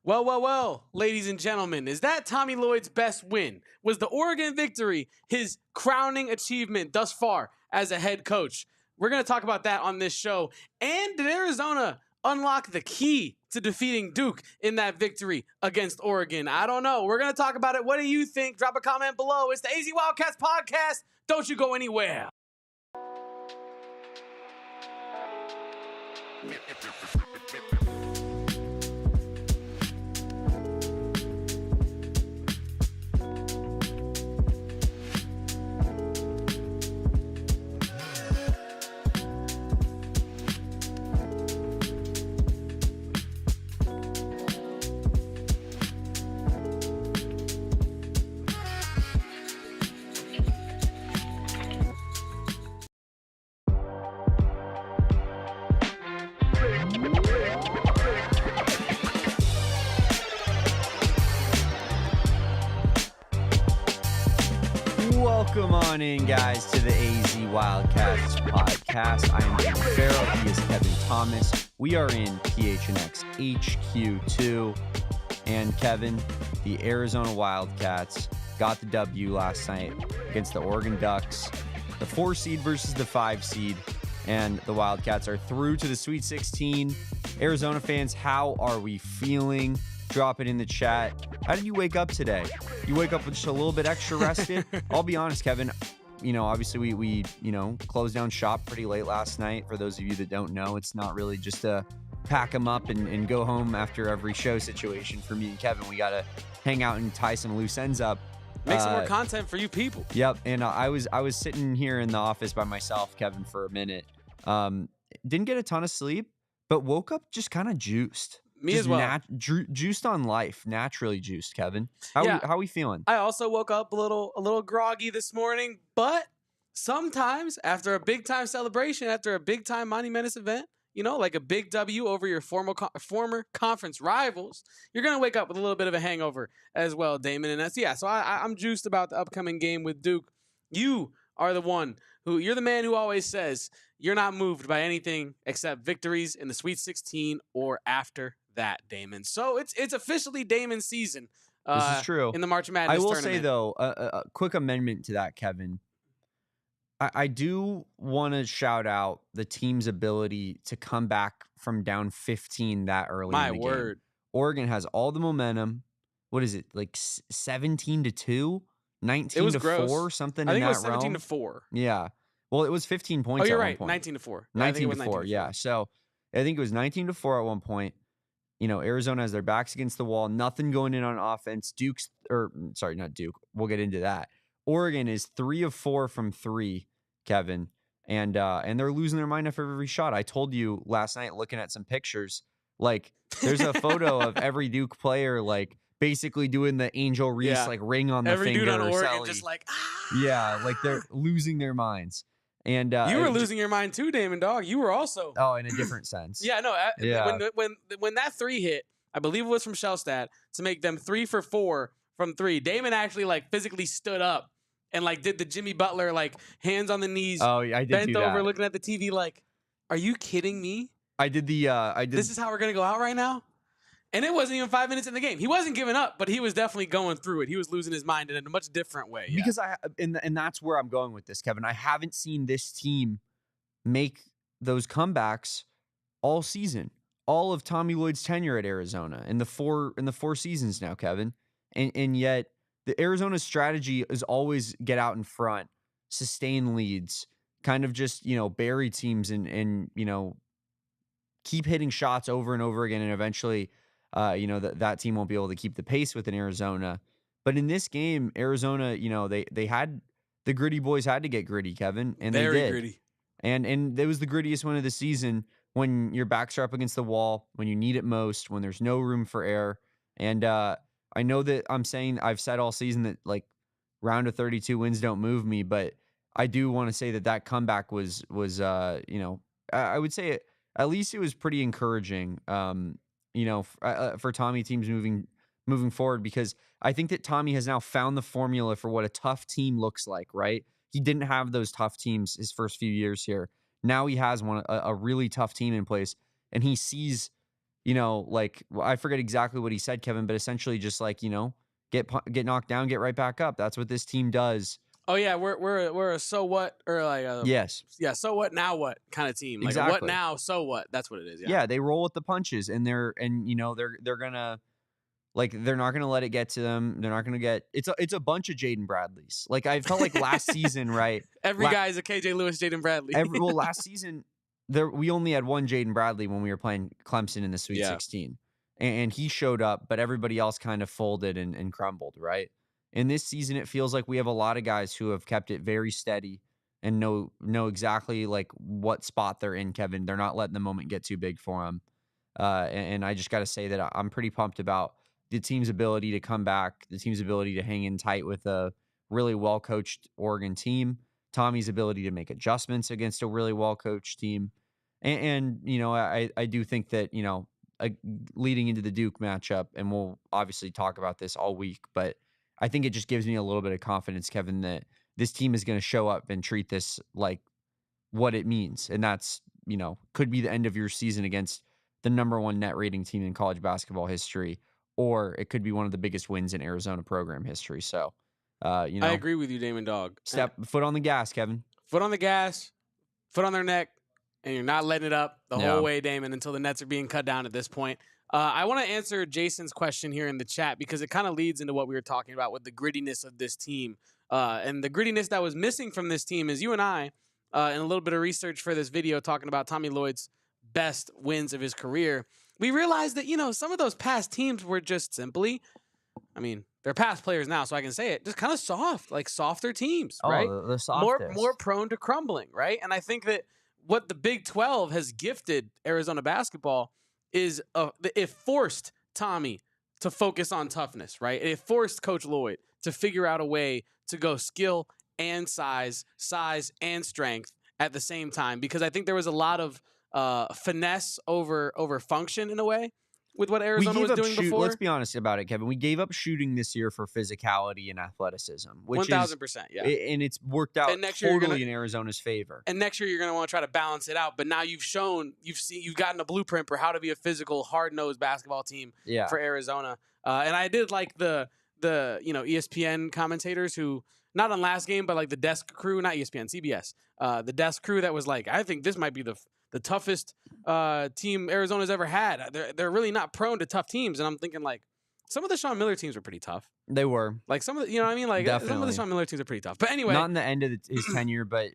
Well, ladies and gentlemen, is that Tommy Lloyd's best win? Was the Oregon victory his crowning achievement thus far as a head coach? We're going to talk about that on this show. And did Arizona unlock the key to defeating Duke in that victory against Oregon? I don't know. We're going to talk about it. What do you think? Drop a comment below. It's the AZ Wildcats podcast. Don't you go anywhere. Welcome on in, guys, to the AZ Wildcats podcast. I am Damon Fairall. He is Kevin Thomas. We are in PHNX HQ2. And Kevin, the Arizona Wildcats got the W last night against the Oregon Ducks. The 4 seed versus the 5 seed. And the Wildcats are through to the Sweet 16. Arizona fans, how are we feeling? Drop it in the chat. How did you wake up today? You wake up with just a little bit extra rested? I'll be honest, Kevin. Obviously we closed down shop pretty late last night. For those of you that don't know, it's not really just a pack them up and go home after every show situation for me and Kevin. We got to hang out and tie some loose ends up. Make some more content for you people. Yep. And I was sitting here in the office by myself, Kevin, for a minute. Didn't get a ton of sleep, but woke up just kind of juiced. Me as well. Juiced on life, naturally juiced, Kevin. How are we feeling? I also woke up a little groggy this morning, but sometimes after a big time celebration, after a big time monumentous event, like a big W over your former conference rivals, you're gonna wake up with a little bit of a hangover as well, Damon. And so I'm juiced about the upcoming game with Duke. You are you're the man who always says you're not moved by anything except victories in the Sweet 16 or after that, Damon. So it's officially Damon's season. This is true. In the March Madness tournament. I will say, though, a quick amendment to that, Kevin. I do want to shout out the team's ability to come back from down 15 that early in the game. Oregon has all the momentum. What is it, like 17-2? 19-4? Something in that realm? I think it was 17-4. Yeah. Well, it was 15 points at one point. 19-4. 19-4, yeah. So I think it was 19-4 at one point. Arizona has their backs against the wall. Nothing going in on offense. Not Duke. We'll get into that. Oregon is 3 of 4 from 3, Kevin. And they're losing their mind after every shot. I told you last night, looking at some pictures, like there's a photo of every Duke player, like basically doing the Angel Reese ring on the finger. Every dude on Oregon just like, Yeah, like they're losing their minds. And you were losing your mind too, Damon, dog. You were also in a different sense. Yeah, no. When that 3 hit, I believe it was from Shellstat to make them 3 for 4 from 3. Damon actually physically stood up and did the Jimmy Butler hands on the knees. Oh, yeah, I did bent do over that. looking at the TV are you kidding me? I did. This is how we're gonna go out right now. And it wasn't even 5 minutes in the game. He wasn't giving up, but he was definitely going through it. He was losing his mind in a much different way. Yeah. Because and that's where I'm going with this, Kevin. I haven't seen this team make those comebacks all season. All of Tommy Lloyd's tenure at Arizona in the 4 seasons now, Kevin. And yet the Arizona's strategy is always get out in front, sustain leads, kind of just, bury teams and keep hitting shots over and over again, and eventually that team won't be able to keep the pace with Arizona. But in this game, Arizona, they had the gritty boys had to get gritty, Kevin, and Very they did. Gritty. And it was the grittiest one of the season when your backs are up against the wall, when you need it most, when there's no room for error. And I know that I've said all season that round of 32 wins don't move me, but I do want to say that comeback was I would say at least it was pretty encouraging. For Tommy teams moving forward, because I think that Tommy has now found the formula for what a tough team looks like, right? He didn't have those tough teams his first few years here. Now he has a really tough team in place, and he sees like I forget exactly what he said, Kevin, but essentially just like, get knocked down, get right back up. That's what this team does. Oh yeah, we're a so what, or like Yes, yeah, so what now what kind of team. Like a what exactly. now, so what. That's what it is. Yeah, they roll with the punches, and they're gonna, like, they're not gonna let it get to them. They're not gonna get it's a bunch of Jaden Bradleys. Like I felt like last season, right? Every guy's a KJ Lewis, Jaden Bradley. Well, last season we only had one Jaden Bradley when we were playing Clemson in the Sweet 16, and he showed up, but everybody else kind of folded and crumbled, right? In this season, it feels like we have a lot of guys who have kept it very steady and know exactly like what spot they're in, Kevin. They're not letting the moment get too big for them. And I just got to say that I'm pretty pumped about the team's ability to come back, the team's ability to hang in tight with a really well-coached Oregon team, Tommy's ability to make adjustments against a really well-coached team. And I do think that, leading into the Duke matchup, and we'll obviously talk about this all week, but I think it just gives me a little bit of confidence, Kevin, that this team is going to show up and treat this like what it means. And that's, could be the end of your season against the #1 net rating team in college basketball history, or it could be one of the biggest wins in Arizona program history. So, I agree with you, Damon Dog. Foot on the gas, Kevin. Foot on the gas, foot on their neck, and you're not letting it up the whole way, Damon, until the nets are being cut down at this point. I want to answer Jason's question here in the chat because it kind of leads into what we were talking about with the grittiness of this team. And the grittiness that was missing from this team is you and I, in a little bit of research for this video talking about Tommy Lloyd's best wins of his career, we realized that, some of those past teams were just simply, they're past players now, so I can say it, just kind of soft, like softer teams, right? The softest. More prone to crumbling, right? And I think that what the Big 12 has gifted Arizona basketball is it forced Tommy to focus on toughness, right? It forced Coach Lloyd to figure out a way to go skill and size and strength at the same time, because I think there was a lot of finesse over function in a way with what Arizona was doing before. Let's be honest about it, Kevin. We gave up shooting this year for physicality and athleticism, which 1,000%, yeah. And it's worked out totally in Arizona's favor. And next year you're going to want to try to balance it out. But now you've gotten a blueprint for how to be a physical, hard-nosed basketball team for Arizona. And I did like the ESPN commentators who, not on last game, but like the desk crew, not ESPN, CBS, the desk crew that was like, I think this might be the toughest team Arizona's ever had. They're really not prone to tough teams. And I'm thinking, like, some of the Sean Miller teams were pretty tough. They were. Like, some of the, Like, Definitely. some of the Sean Miller teams are pretty tough. But anyway. Not in the end of his tenure, but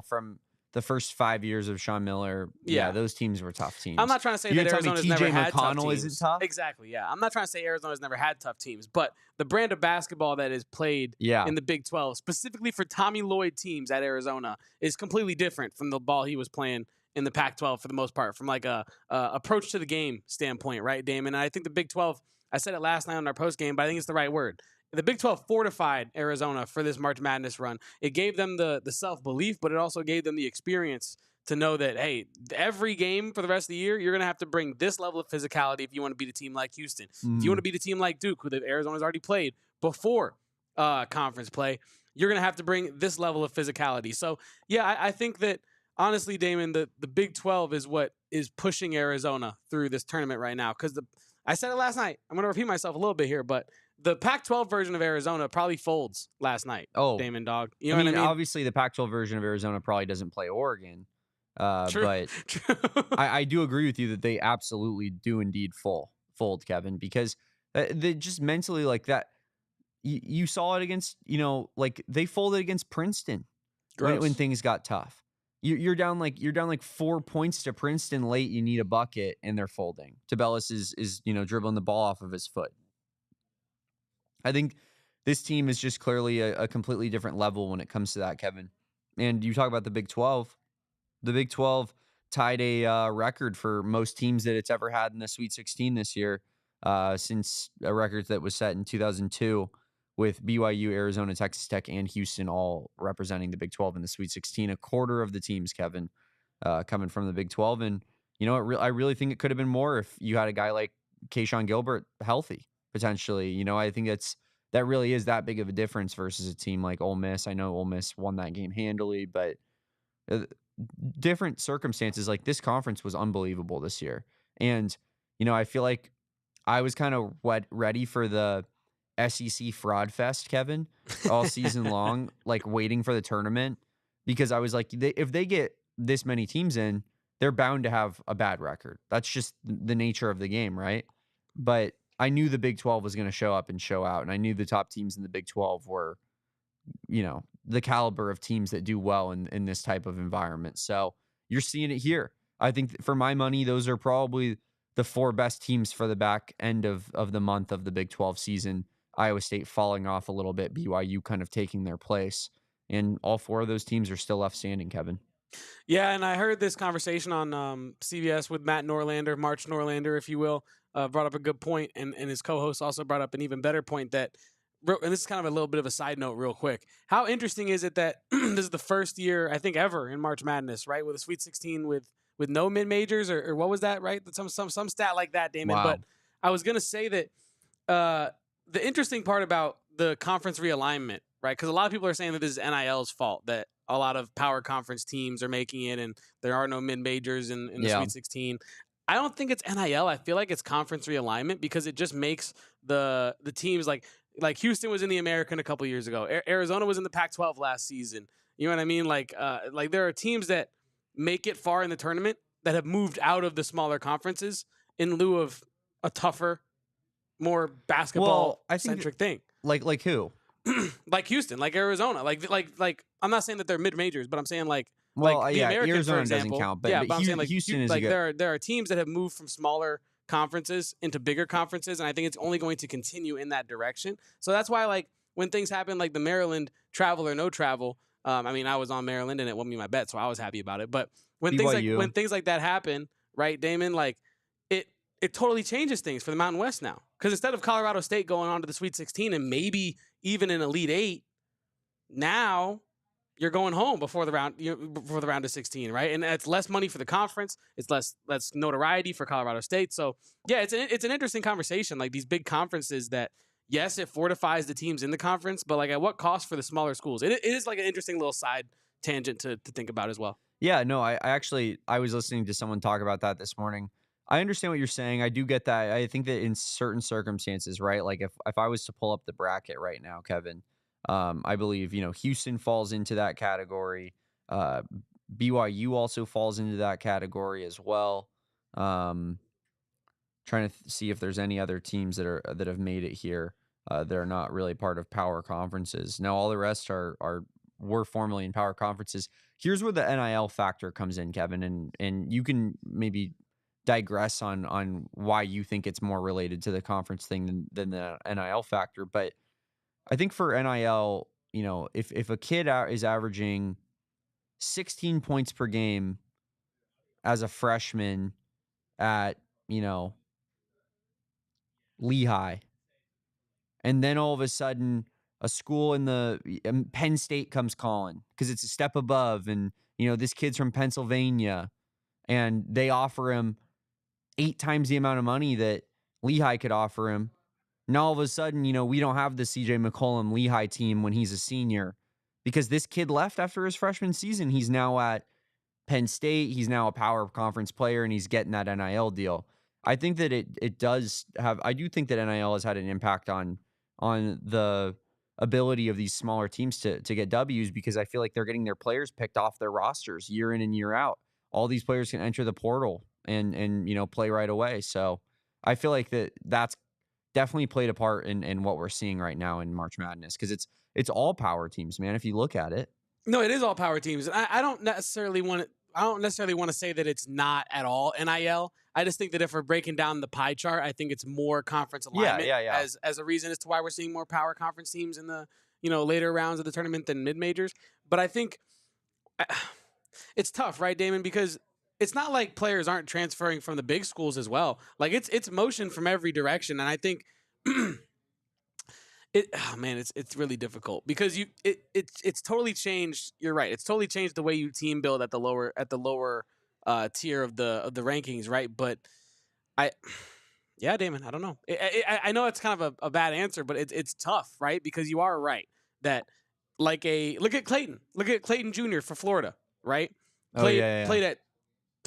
from the first 5 years of Sean Miller, those teams were tough teams. I'm not trying to say that Arizona's never had tough teams. Isn't tough? Exactly, yeah. I'm not trying to say Arizona's never had tough teams, but the brand of basketball that is played in the Big 12, specifically for Tommy Lloyd teams at Arizona, is completely different from the ball he was playing in the Pac-12 for the most part, from like a approach to the game standpoint, right, Damon? And I think the Big 12, I said it last night on our post game, but I think it's the right word. The Big 12 fortified Arizona for this March Madness run. It gave them the self-belief, but it also gave them the experience to know that, hey, every game for the rest of the year, you're going to have to bring this level of physicality if you want to beat a team like Houston. If you want to beat a team like Duke, who Arizona's already played before conference play, you're going to have to bring this level of physicality. So, yeah, I think that, honestly, Damon, the Big 12 is what is pushing Arizona through this tournament right now. Because I said it last night. I'm going to repeat myself a little bit here, but the Pac-12 version of Arizona probably folds last night, Damon Dog. You know what I mean? Obviously, the Pac-12 version of Arizona probably doesn't play Oregon. True. But I do agree with you that they absolutely do indeed fold, Kevin, because they just mentally like that. You saw it against, like they folded against Princeton when things got tough. You're down like 4 points to Princeton late. You need a bucket and they're folding. Tabellis is dribbling the ball off of his foot. I think this team is just clearly a completely different level when it comes to that, Kevin. And you talk about the Big 12. The Big 12 tied a record for most teams that it's ever had in the Sweet 16 this year, since a record that was set in 2002 with BYU, Arizona, Texas Tech, and Houston all representing the Big 12 in the Sweet 16. A quarter of the teams, Kevin, coming from the Big 12. And, I really think it could have been more if you had a guy like Keyshawn Gilbert healthy, potentially. I think that really is that big of a difference versus a team like Ole Miss. I know Ole Miss won that game handily, but different circumstances. Like, this conference was unbelievable this year. And I feel like I was kind of ready for the SEC fraud fest, Kevin, all season long, like waiting for the tournament, because I was like, if they get this many teams in, they're bound to have a bad record. That's just the nature of the game, right? But I knew the Big 12 was going to show up and show out, and I knew the top teams in the Big 12 were, the caliber of teams that do well in this type of environment. So you're seeing it here. I think for my money, those are probably the 4 best teams for the back end of the month of the Big 12 season. Iowa State falling off a little bit, BYU kind of taking their place. And all 4 of those teams are still left standing, Kevin. Yeah, and I heard this conversation on CBS with Matt Norlander, March Norlander, if you will, brought up a good point, and his co-host also brought up an even better point that, and this is kind of a little bit of a side note real quick. How interesting is it that this is the first year, I think, ever in March Madness, right, with a Sweet 16 with no mid-majors, or what was that, right? Some stat like that, Damon. Wow. But I was going to say that the interesting part about the conference realignment, right, because a lot of people are saying that this is NIL's fault, that a lot of power conference teams are making it and there are no mid-majors in the Sweet 16. I don't think it's NIL. I feel like it's conference realignment because it just makes the teams like Houston was in the American a couple years ago. Arizona was in the Pac-12 last season. You know what I mean? Like there are teams that make it far in the tournament that have moved out of the smaller conferences in lieu of a tougher, more basketball-centric thing. Like who? Like Houston, like Arizona, like I'm not saying that they're mid majors, but I'm saying the American, Arizona for example, doesn't count. But I'm saying like Houston is like there are teams that have moved from smaller conferences into bigger conferences, and I think it's only going to continue in that direction. So that's why like when things happen, like the Maryland travel or no travel. I mean, I was on Maryland and it won me my bet, so I was happy about it. But when things like that happen, right, Damon, like it totally changes things for the Mountain West now. Because instead of Colorado State going on to the Sweet 16 and maybe even an Elite 8, now you're going home before the round of 16, right? And it's less money for the conference. It's less notoriety for Colorado State. So yeah, it's an interesting conversation. Like these big conferences that, yes, it fortifies the teams in the conference, but like at what cost for the smaller schools? It is like an interesting little side tangent to think about as well. Yeah, no, I was listening to someone talk about that this morning. I understand what you're saying. I do get that. I think that in certain circumstances, right? Like if I was to pull up the bracket right now, Kevin, I believe, Houston falls into that category. BYU also falls into that category as well. Trying to see if there's any other teams that have made it here that are not really part of power conferences. Now, all the rest were formerly in power conferences. Here's where the NIL factor comes in, Kevin, and you can maybe digress on why you think it's more related to the conference thing than the NIL factor. But I think for NIL, if a kid is averaging 16 points per game as a freshman at, Lehigh, and then all of a sudden a school in the Penn State comes calling because it's a step above, and, this kid's from Pennsylvania, and they offer him 8 times the amount of money that Lehigh could offer him. Now all of a sudden, we don't have the CJ McCollum Lehigh team when he's a senior because this kid left after his freshman season. He's now at Penn State. He's now a power conference player, and he's getting that NIL deal. I think that it does have. I do think that NIL has had an impact on the ability of these smaller teams to get W's because I feel like they're getting their players picked off their rosters year in and year out. All these players can enter the portal and play right away. So I feel like that's definitely played a part in what we're seeing right now in March Madness because it's all power teams, man. If you look at it, no, it is all power teams. I don't necessarily want to say that it's not at all NIL. I just think that if we're breaking down the pie chart, I think it's more conference alignment as a reason as to why we're seeing more power conference teams in the later rounds of the tournament than mid majors. But I think it's tough, right, Damon? Because it's not like players aren't transferring from the big schools as well. Like it's motion from every direction, and I think it's really difficult because it's totally changed. You're right. It's totally changed the way you team build at the lower tier of the rankings, right? But Damon, I don't know. I know it's kind of a bad answer, but it's tough, right? Because you are right that look at Clayton Jr. for Florida, right? Played at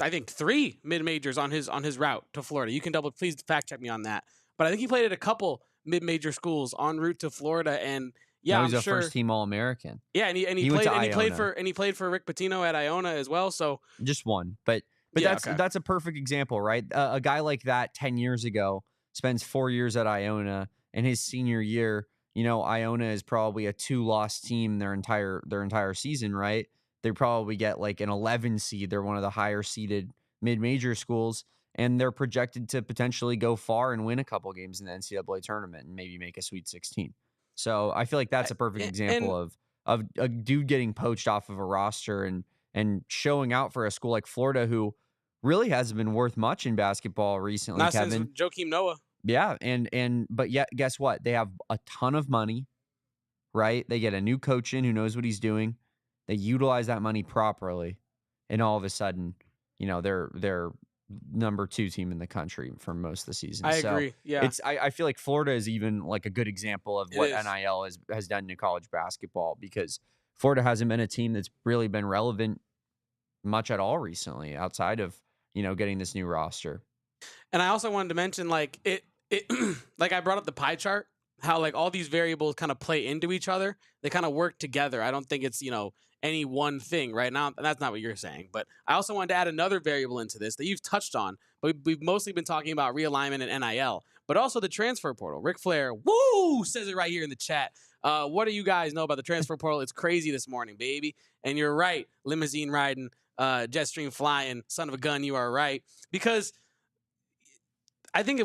I think 3 mid-majors on his route to Florida. You can please fact check me on that. But I think he played at a couple mid-major schools en route to Florida, and yeah, now he's I'm a sure first-team All-American. Yeah, and he played for Rick Pitino at Iona as well. So just one, but yeah, that's a perfect example, right? A guy like that 10 years ago spends 4 years at Iona, and his senior year, Iona is probably a 2-loss team their entire season, right? They probably get like an 11 seed. They're one of the higher seeded mid-major schools, and they're projected to potentially go far and win a couple games in the NCAA tournament and maybe make a Sweet 16. So I feel like that's a perfect example of a dude getting poached off of a roster and showing out for a school like Florida, who really hasn't been worth much in basketball recently, not Kevin. Since Joakim Noah. Yeah, but yet, guess what? They have a ton of money, right? They get a new coach in who knows what he's doing. They utilize that money properly, and all of a sudden, they're number 2 team in the country for most of the season. I agree. Yeah, I feel like Florida is even like a good example of what NIL has done to college basketball, because Florida hasn't been a team that's really been relevant much at all recently, outside of getting this new roster. And I also wanted to mention, like it like I brought up the pie chart, how like all these variables kind of play into each other. They kind of work together. I don't think it's any one thing right now. That's not what you're saying. But I also wanted to add another variable into this that you've touched on, but we've mostly been talking about realignment and NIL, but also the transfer portal. Ric Flair, woo, says it right here in the chat. What do you guys know about the transfer portal? It's crazy this morning, baby. And you're right. Limousine riding, jet stream flying, son of a gun, you are right. Because I think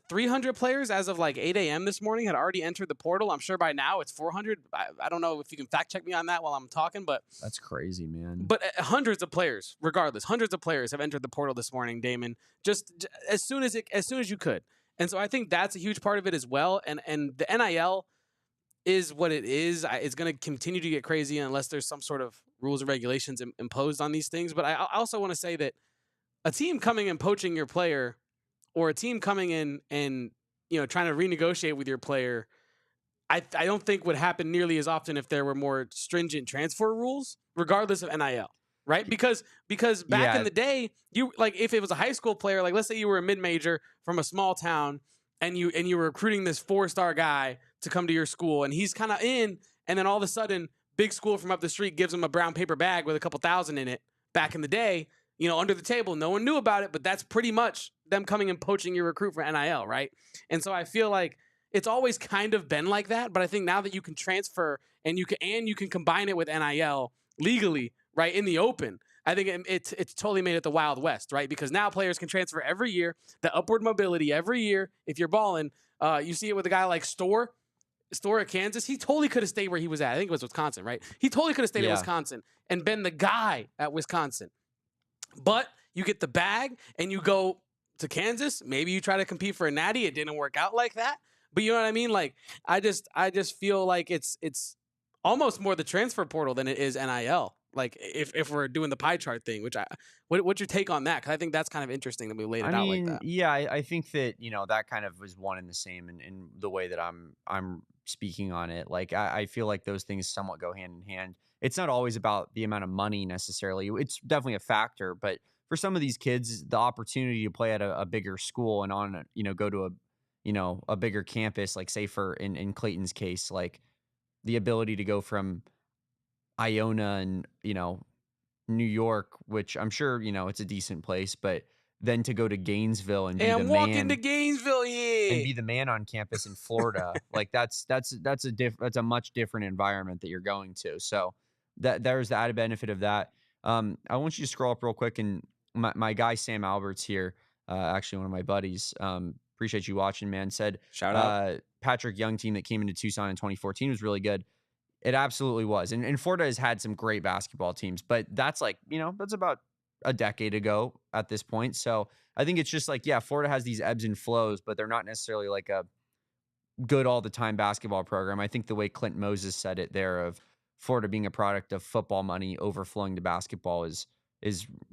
300 players as of like 8 a.m. this morning had already entered the portal. I'm sure by now it's 400. I don't know if you can fact check me on that while I'm talking, but that's crazy, man. But hundreds of players, regardless, hundreds of players have entered the portal this morning, Damon, just as soon as you could. And so I think that's a huge part of it as well. And the NIL is what it is. It's going to continue to get crazy unless there's some sort of rules and regulations imposed on these things. But I also want to say that a team coming and poaching your player, or a team coming in and trying to renegotiate with your player, I don't think would happen nearly as often if there were more stringent transfer rules, regardless of NIL, right? Because back in the day, you like if it was a high school player, like let's say you were a mid-major from a small town, and you were recruiting this 4-star guy to come to your school, and he's kind of in, and then all of a sudden, big school from up the street gives him a brown paper bag with a couple thousand in it. Back in the day, under the table, no one knew about it, but that's pretty much them coming and poaching your recruit for NIL, right? And so I feel like it's always kind of been like that, but I think now that you can transfer and you can combine it with NIL legally, right, in the open, I think it's totally made it the Wild West, right? Because now players can transfer every year, the upward mobility every year. If you're balling, you see it with a guy like Store at Kansas. He totally could have stayed where he was at. I think it was Wisconsin, right? He totally could have stayed at Wisconsin and been the guy at Wisconsin. But you get the bag and you go to Kansas. Maybe you try to compete for a natty. It didn't work out like that. But you know what I mean? Like I just feel like it's almost more the transfer portal than it is NIL. Like if we're doing the pie chart thing, what's your take on that? Because I think that's kind of interesting that we laid it out like that. Yeah, I think that that kind of was one and the same in the way that I'm speaking on it. Like I feel like those things somewhat go hand in hand. It's not always about the amount of money necessarily. It's definitely a factor, but for some of these kids, the opportunity to play at a bigger school and go to a bigger campus, like say in Clayton's case, like the ability to go from Iona and New York, which I'm sure it's a decent place, but then to go to Gainesville and be walking to Gainesville, and be the man on campus in Florida, like that's a much different environment that you're going to. So there's the added benefit of that. I want you to scroll up real quick, and my guy Sam Alberts here, actually one of my buddies, appreciate you watching, man, said shout out Patrick Young team that came into Tucson in 2014 was really good. It absolutely was. And Florida has had some great basketball teams, but that's like, that's about a decade ago at this point. So I think it's just like, yeah, Florida has these ebbs and flows, but they're not necessarily like a good all the time basketball program. I think the way Clint Moses said it there of Florida being a product of football money overflowing to basketball is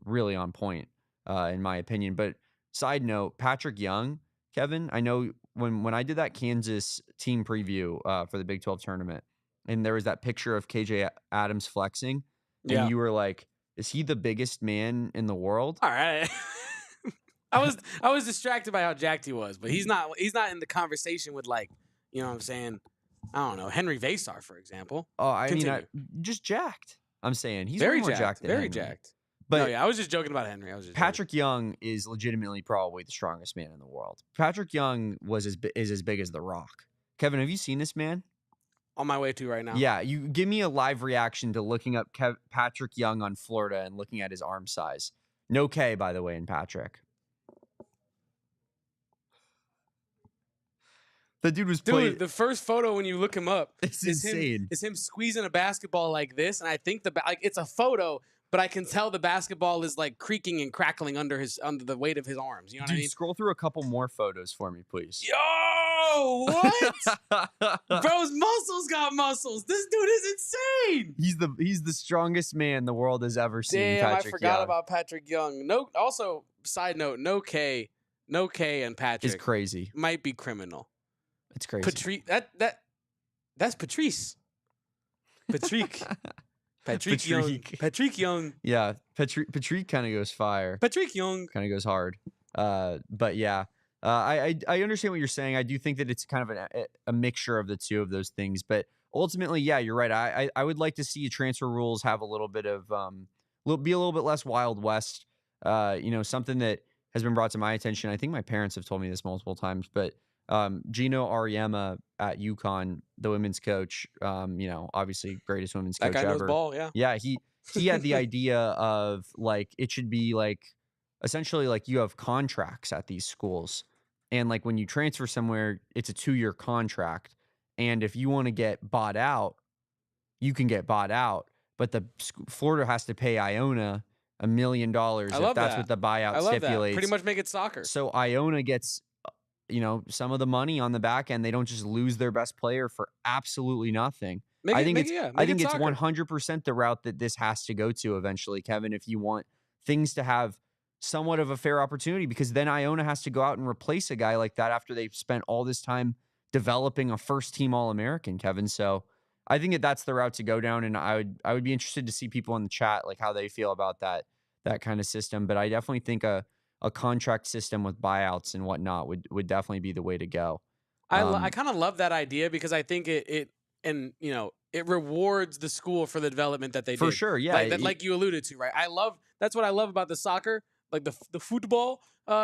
really on point, in my opinion. But side note, Patrick Young, Kevin, I know when I did that Kansas team preview for the Big 12 tournament, and there was that picture of KJ Adams flexing, and you were like, is he the biggest man in the world? All right. I was distracted by how jacked he was, but he's not in the conversation with, like, you know what I'm saying? I don't know, Henri Veesaar, for example. Oh, I mean, Continue. just jacked. I'm saying he's Very way more jacked, jacked than very Henry. jacked. But No, yeah, I was just joking about Henry. I was just Patrick Young is legitimately probably the strongest man in the world. Patrick Young is as big as The Rock. Kevin, have you seen this man? on my way to right now. Yeah, you give me a live reaction to looking up Patrick Young on Florida and looking at his arm size. No K, by the way, in Patrick. The dude was playing. Dude, the first photo when you look him up It's is insane. him squeezing a basketball like this, and I think like it's a photo, but I can tell the basketball is like creaking and crackling under the weight of his arms. You know what I mean? Scroll through a couple more photos for me, please. Yo, what? Bro's muscles got muscles. This dude is insane. He's the strongest man the world has ever seen. Damn, Patrick I forgot Young. about Patrick Young. No, also side note, no K and Patrick It's crazy. might be criminal. It's crazy. That's Patrice. Patrick Young. Patrick Young. Yeah, Patrick kind of goes fire. Patrick Young. Kind of goes hard. But yeah, I understand what you're saying. I do think that it's kind of a mixture of the two of those things. But ultimately, yeah, you're right. I would like to see transfer rules have a little bit of be a little bit less Wild West. Something that has been brought to my attention. I think my parents have told me this multiple times, but Gino Auriemma at UConn, the women's coach, obviously greatest women's coach That guy knows ever. ball, yeah. Yeah, he had the idea of like it should be like essentially like you have contracts at these schools, and like when you transfer somewhere, it's a 2-year contract, and if you want to get bought out, you can get bought out, but Florida has to pay Iona $1 million if that's what the buyout stipulates. Pretty much make it soccer. So Iona gets some of the money on the back end. They don't just lose their best player for absolutely nothing. I think it's 100% the route that this has to go to eventually, Kevin, if you want things to have somewhat of a fair opportunity, because then Iona has to go out and replace a guy like that after they've spent all this time developing a first-team All-American, Kevin. So I think that's the route to go down, and I would be interested to see people in the chat, like how they feel about that kind of system. But I definitely think a contract system with buyouts and whatnot would definitely be the way to go. I kind of love that idea because I think it rewards the school for the development that they did. For sure, yeah. Like you alluded to, right? That's what I love about the soccer, like the football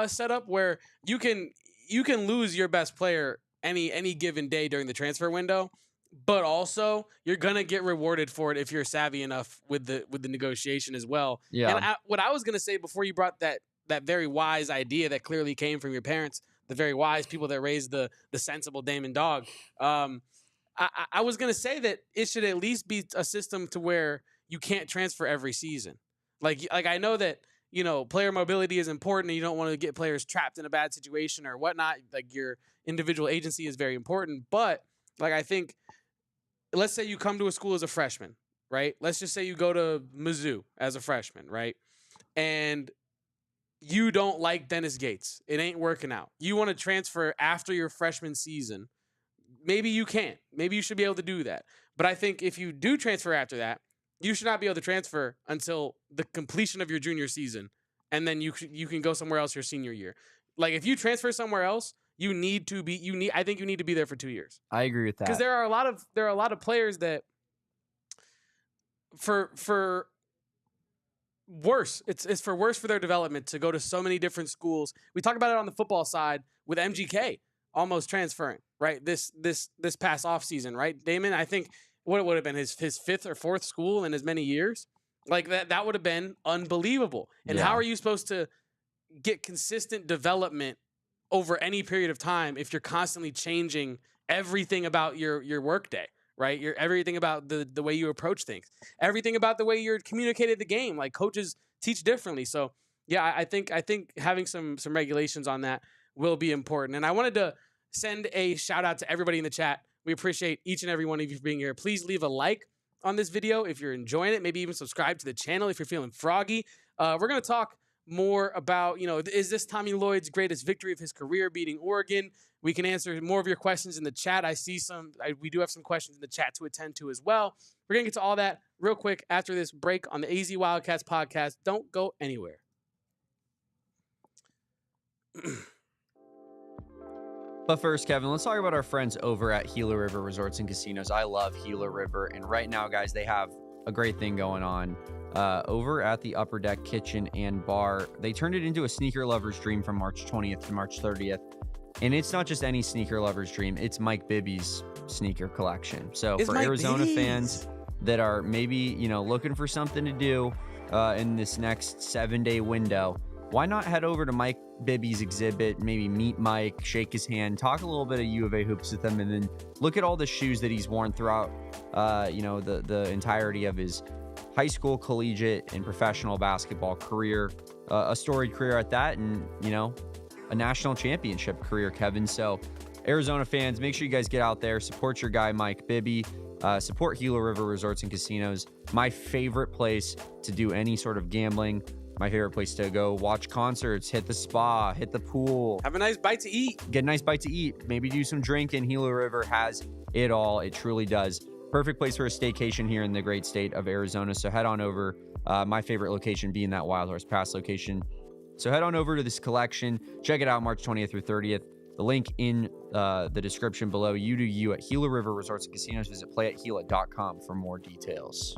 setup, where you can lose your best player any given day during the transfer window, but also you're gonna get rewarded for it if you're savvy enough with the negotiation as well. Yeah. And what I was gonna say before you brought that very wise idea that clearly came from your parents, the very wise people that raised the sensible Damon dog. I was going to say that it should at least be a system to where you can't transfer every season. Like I know that, player mobility is important and you don't want to get players trapped in a bad situation or whatnot. Like your individual agency is very important. But like, I think, let's say you come to a school as a freshman, right? Let's just say you go to Mizzou as a freshman, right? And you don't like Dennis Gates. It ain't working out. You want to transfer after your freshman season. Maybe you can. Maybe you should be able to do that. But I think if you do transfer after that, you should not be able to transfer until the completion of your junior season. And then you can go somewhere else your senior year. Like if you transfer somewhere else, I think you need to be there for 2 years. I agree with that. Because there are a lot of players that for worse. It's for worse for their development to go to so many different schools. We talk about it on the football side with MGK almost transferring, right? This past offseason, right? Damon, I think what would have been his fifth or fourth school in as many years. Like that would have been unbelievable. And how are you supposed to get consistent development over any period of time if you're constantly changing everything about your workday? Right, everything about the way you approach things, everything about the way you're communicated the game. Like coaches teach differently, so yeah, I think having some regulations on that will be important. And I wanted to send a shout out to everybody in the chat. We appreciate each and every one of you for being here. Please leave a like on this video if you're enjoying it. Maybe even subscribe to the channel if you're feeling froggy. We're gonna talk more about, is this Tommy Lloyd's greatest victory of his career, beating Oregon? We can answer more of your questions in the chat. We do have some questions in the chat to attend to as well. We're going to get to all that real quick after this break on the AZ Wildcats podcast. Don't go anywhere. But first, Kevin, let's talk about our friends over at Gila River Resorts and Casinos. I love Gila River, and right now, guys, they have a great thing going on over at the Upper Deck Kitchen and Bar. They turned it into a sneaker lover's dream from March 20th to March 30th, and it's not just any sneaker lover's dream. It's Mike Bibby's sneaker collection. So for Arizona fans that are maybe, looking for something to do in this next 7-day window, why not head over to Mike Bibby's exhibit, maybe meet Mike, shake his hand, talk a little bit of U of A hoops with him, and then look at all the shoes that he's worn throughout, the entirety of his high school, collegiate, and professional basketball career, a storied career at that, and, a national championship career, Kevin. So Arizona fans, make sure you guys get out there, support your guy, Mike Bibby, support Gila River Resorts and Casinos, my favorite place to do any sort of gambling. My favorite place to go watch concerts, hit the spa, hit the pool. Have a nice bite to eat. Get a nice bite to eat. Maybe do some drinking. Gila River has it all. It truly does. Perfect place for a staycation here in the great state of Arizona. So head on over. My favorite location being that Wild Horse Pass location. So head on over to this collection. Check it out March 20th through 30th. The link in the description below. You do you at Gila River Resorts and Casinos. Visit playatgila.com for more details.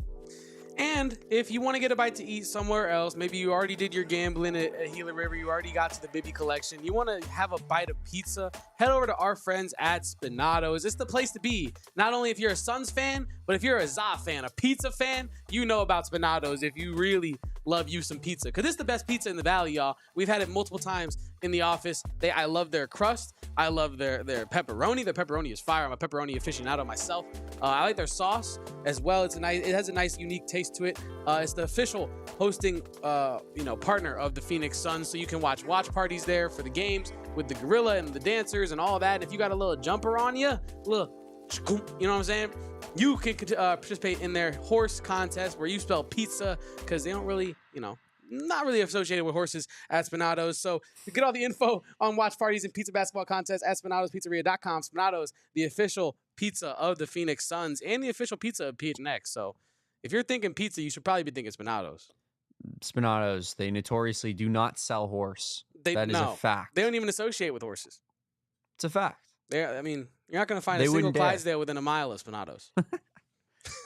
And if you want to get a bite to eat somewhere else, maybe you already did your gambling at Gila River, you already got to the Bibby collection, you want to have a bite of pizza, head over to our friends at Spinato's. It's the place to be. Not only if you're a Suns fan, but if you're a ZA fan, a pizza fan, you know about Spinato's if you really love you some pizza. Because it's the best pizza in the valley, y'all. We've had it multiple times in the office. I love their crust. I love their pepperoni. Their pepperoni is fire. I'm a pepperoni aficionado myself. I like their sauce as well. It has a nice, unique taste to it. It's the official hosting, partner of the Phoenix Suns, so you can watch parties there for the games with the gorilla and the dancers and all that. If you got a little jumper on you, you know what I'm saying? You can participate in their horse contest where you spell pizza because they don't really, not really associated with horses at Spinato's. So you get all the info on watch parties and pizza basketball contests at Spinato'sPizzeria.com. Spinato's, the official pizza of the Phoenix Suns and the official pizza of PHNX. So if you're thinking pizza, you should probably be thinking Spinato's. Spinato's, they notoriously do not sell horse. That is a fact. They don't even associate with horses. It's a fact. You're not going to find a single Clydesdale within a mile of Spinato's.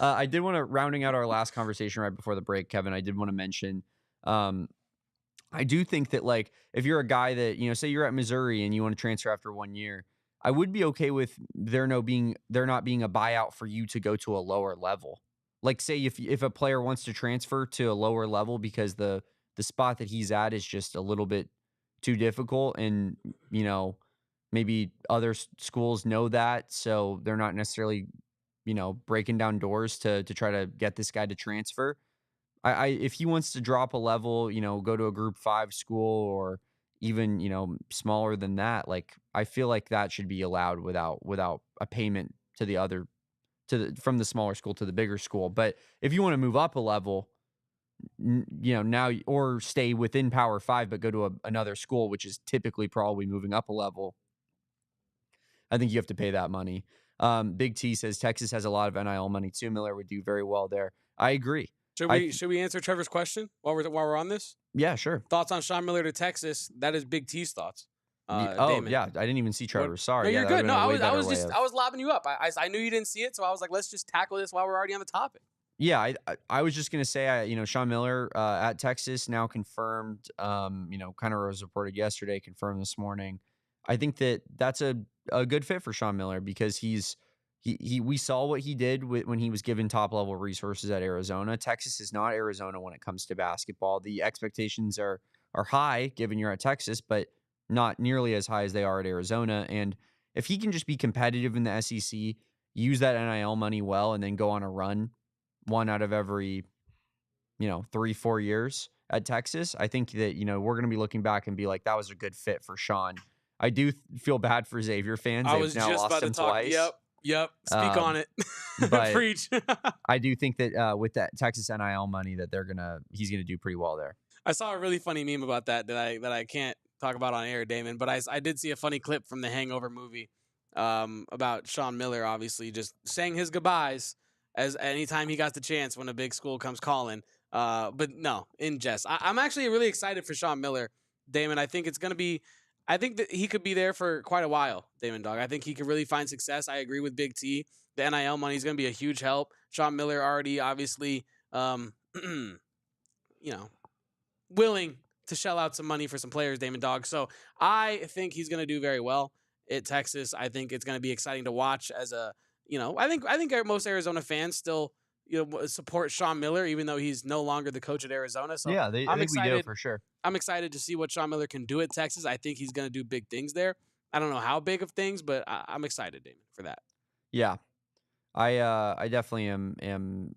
I did want to, rounding out our last conversation right before the break, Kevin, I did want to mention, I do think that, like, if you're a guy that, say you're at Missouri and you want to transfer after 1 year, I would be okay with there not being a buyout for you to go to a lower level. Like, say if a player wants to transfer to a lower level because the spot that he's at is just a little bit too difficult, and maybe other schools know that, so they're not necessarily breaking down doors to try to get this guy to transfer. If he wants to drop a level, go to a Group 5 school or even smaller than that, like, I feel like that should be allowed without a payment to the other from the smaller school to the bigger school. But if you want to move up a level, now, or stay within Power 5 but go to another school, which is typically probably moving up a level, I think you have to pay that money. Big T says Texas has a lot of NIL money too. Miller would do very well there. I agree. Should we answer Trevor's question while we're on this? Yeah, sure. Thoughts on Sean Miller to Texas? That is Big T's thoughts. Damon. Yeah, I didn't even see Trevor. Sorry. No, you're yeah, good. No, I was lobbing you up. I knew you didn't see it, so I was like, let's just tackle this while we're already on the topic. Yeah, I was just gonna say, Sean Miller at Texas now confirmed. Kind of was reported yesterday, confirmed this morning. I think that's a good fit for Sean Miller because we saw what he did when he was given top level resources at Arizona. Texas is not Arizona when it comes to basketball. The expectations are high given you're at Texas, but not nearly as high as they are at Arizona. And if he can just be competitive in the SEC, use that NIL money well, and then go on a run one out of every 3-4 years at Texas, I think that we're going to be looking back and be like, that was a good fit for Sean. I do feel bad for Xavier fans. They've now lost him twice. Yep. Speak on it. But Preach. I do think that with that Texas NIL money that he's gonna do pretty well there. I saw a really funny meme about that I can't talk about on air, Damon, but I did see a funny clip from the Hangover movie about Sean Miller obviously just saying his goodbyes as anytime he got the chance when a big school comes calling. But no, in jest. I'm actually really excited for Sean Miller, Damon. I think it's going to be I think that he could be there for quite a while, Damon Dog. I think he could really find success. I agree with Big T. The NIL money is going to be a huge help. Sean Miller already obviously, willing to shell out some money for some players, Damon Dog. So I think he's going to do very well at Texas. I think it's going to be exciting to watch as a, I think most Arizona fans still, support Sean Miller, even though he's no longer the coach at Arizona. So yeah, I think we do for sure. I'm excited to see what Sean Miller can do at Texas. I think he's going to do big things there. I don't know how big of things, but I'm excited, Damon, for that. Yeah, I definitely am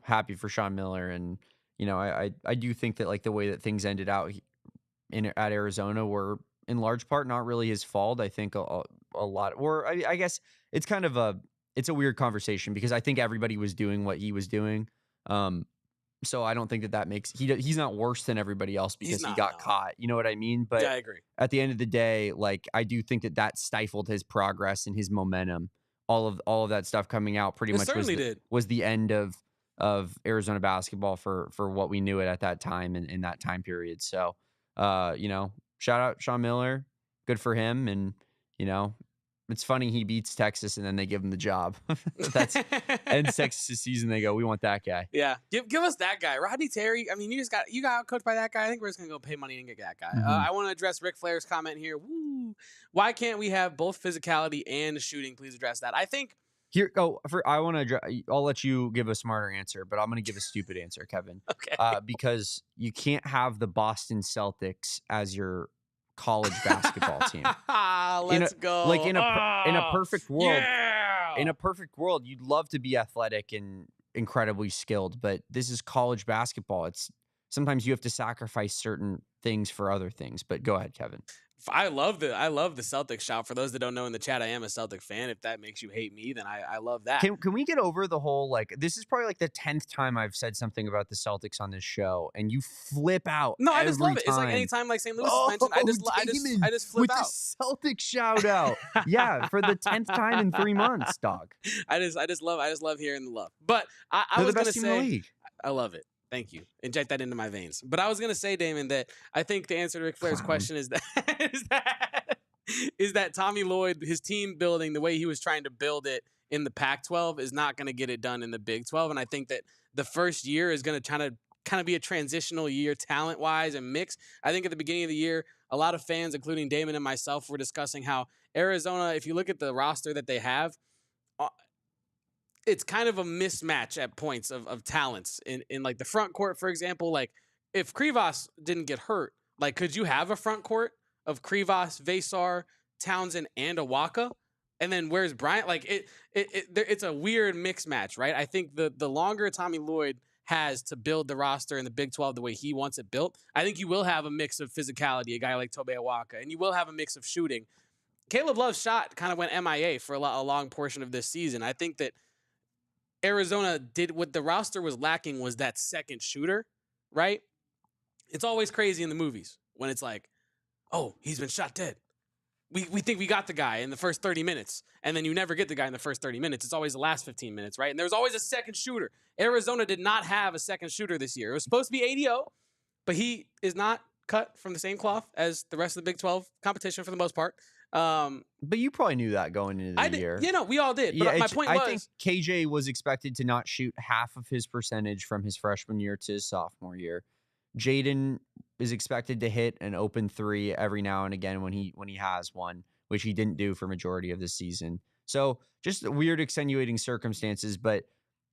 happy for Sean Miller, and I do think that like the way that things ended out at Arizona were in large part not really his fault. I think a lot, or I guess it's kind of it's a weird conversation because I think everybody was doing what he was doing. So I don't think that makes he's not worse than everybody else because he got caught. You know what I mean? But yeah, I agree. At the end of the day, like I do think that stifled his progress and his momentum. All of that stuff coming out pretty much was the end of Arizona basketball for what we knew it at that time and in that time period. So shout out Sean Miller, good for him, and it's funny he beats Texas and then they give him the job. That's ends Texas' season. They go, we want that guy. Yeah, give us that guy, Rodney Terry. I mean, you got outcoached by that guy. I think we're just gonna go pay money and get that guy. I want to address Ric Flair's comment here. Woo! Why can't we have both physicality and shooting? Please address that. I think here. I want to address. I'll let you give a smarter answer, but I'm gonna give a stupid answer, Kevin. Okay. Because you can't have the Boston Celtics as your college basketball team. Let's go. Like in a perfect world, yeah! In a perfect world, you'd love to be athletic and incredibly skilled, but this is college basketball. It's sometimes you have to sacrifice certain things for other things. But go ahead, Kevin. I love the Celtics shout. For those that don't know in the chat, I am a Celtic fan. If that makes you hate me, then I love that. Can we get over the whole, like, this is probably like the 10th time I've said something about the Celtics on this show, and you flip out. No, I just love it. Time. It's like anytime like St. Louis is mentioned, I just flip with out. The Celtics shout out. Yeah, for the 10th time in 3 months, dog. I just love hearing the love. But I was gonna say I love it. Thank you. Inject that into my veins. But I was going to say, Damon, that I think the answer to Ric Flair's question is that Tommy Lloyd, his team building, the way he was trying to build it in the Pac-12 is not going to get it done in the Big 12. And I think that the first year is going to kind of be a transitional year talent-wise and mix. I think at the beginning of the year, a lot of fans, including Damon and myself, were discussing how Arizona, if you look at the roster that they have, it's kind of a mismatch at points of talents in like the front court, for example. Like if Krivas didn't get hurt, like could you have a front court of Krivas, Veesaar, Townsend, and Awaka? And then where's Bryant? Like it's a weird mix match, right? I think the longer Tommy Lloyd has to build the roster in the Big 12 the way he wants it built, I think you will have a mix of physicality, a guy like Tobe Awaka, and you will have a mix of shooting. Caleb Love's shot kind of went MIA for a long portion of this season. I think that Arizona did what the roster was lacking was that second shooter, right? It's always crazy in the movies when it's like, oh, he's been shot dead. We think we got the guy in the first 30 minutes, and then you never get the guy in the first 30 minutes. It's always the last 15 minutes, right? And there's always a second shooter. Arizona did not have a second shooter this year. It was supposed to be ADO, but he is not cut from the same cloth as the rest of the Big 12 competition for the most part. But you probably knew that going into the year. We all did. But my point was, I think KJ was expected to not shoot half of his percentage from his freshman year to his sophomore year. Jaden is expected to hit an open three every now and again when he has one, which he didn't do for majority of the season. So just weird extenuating circumstances. But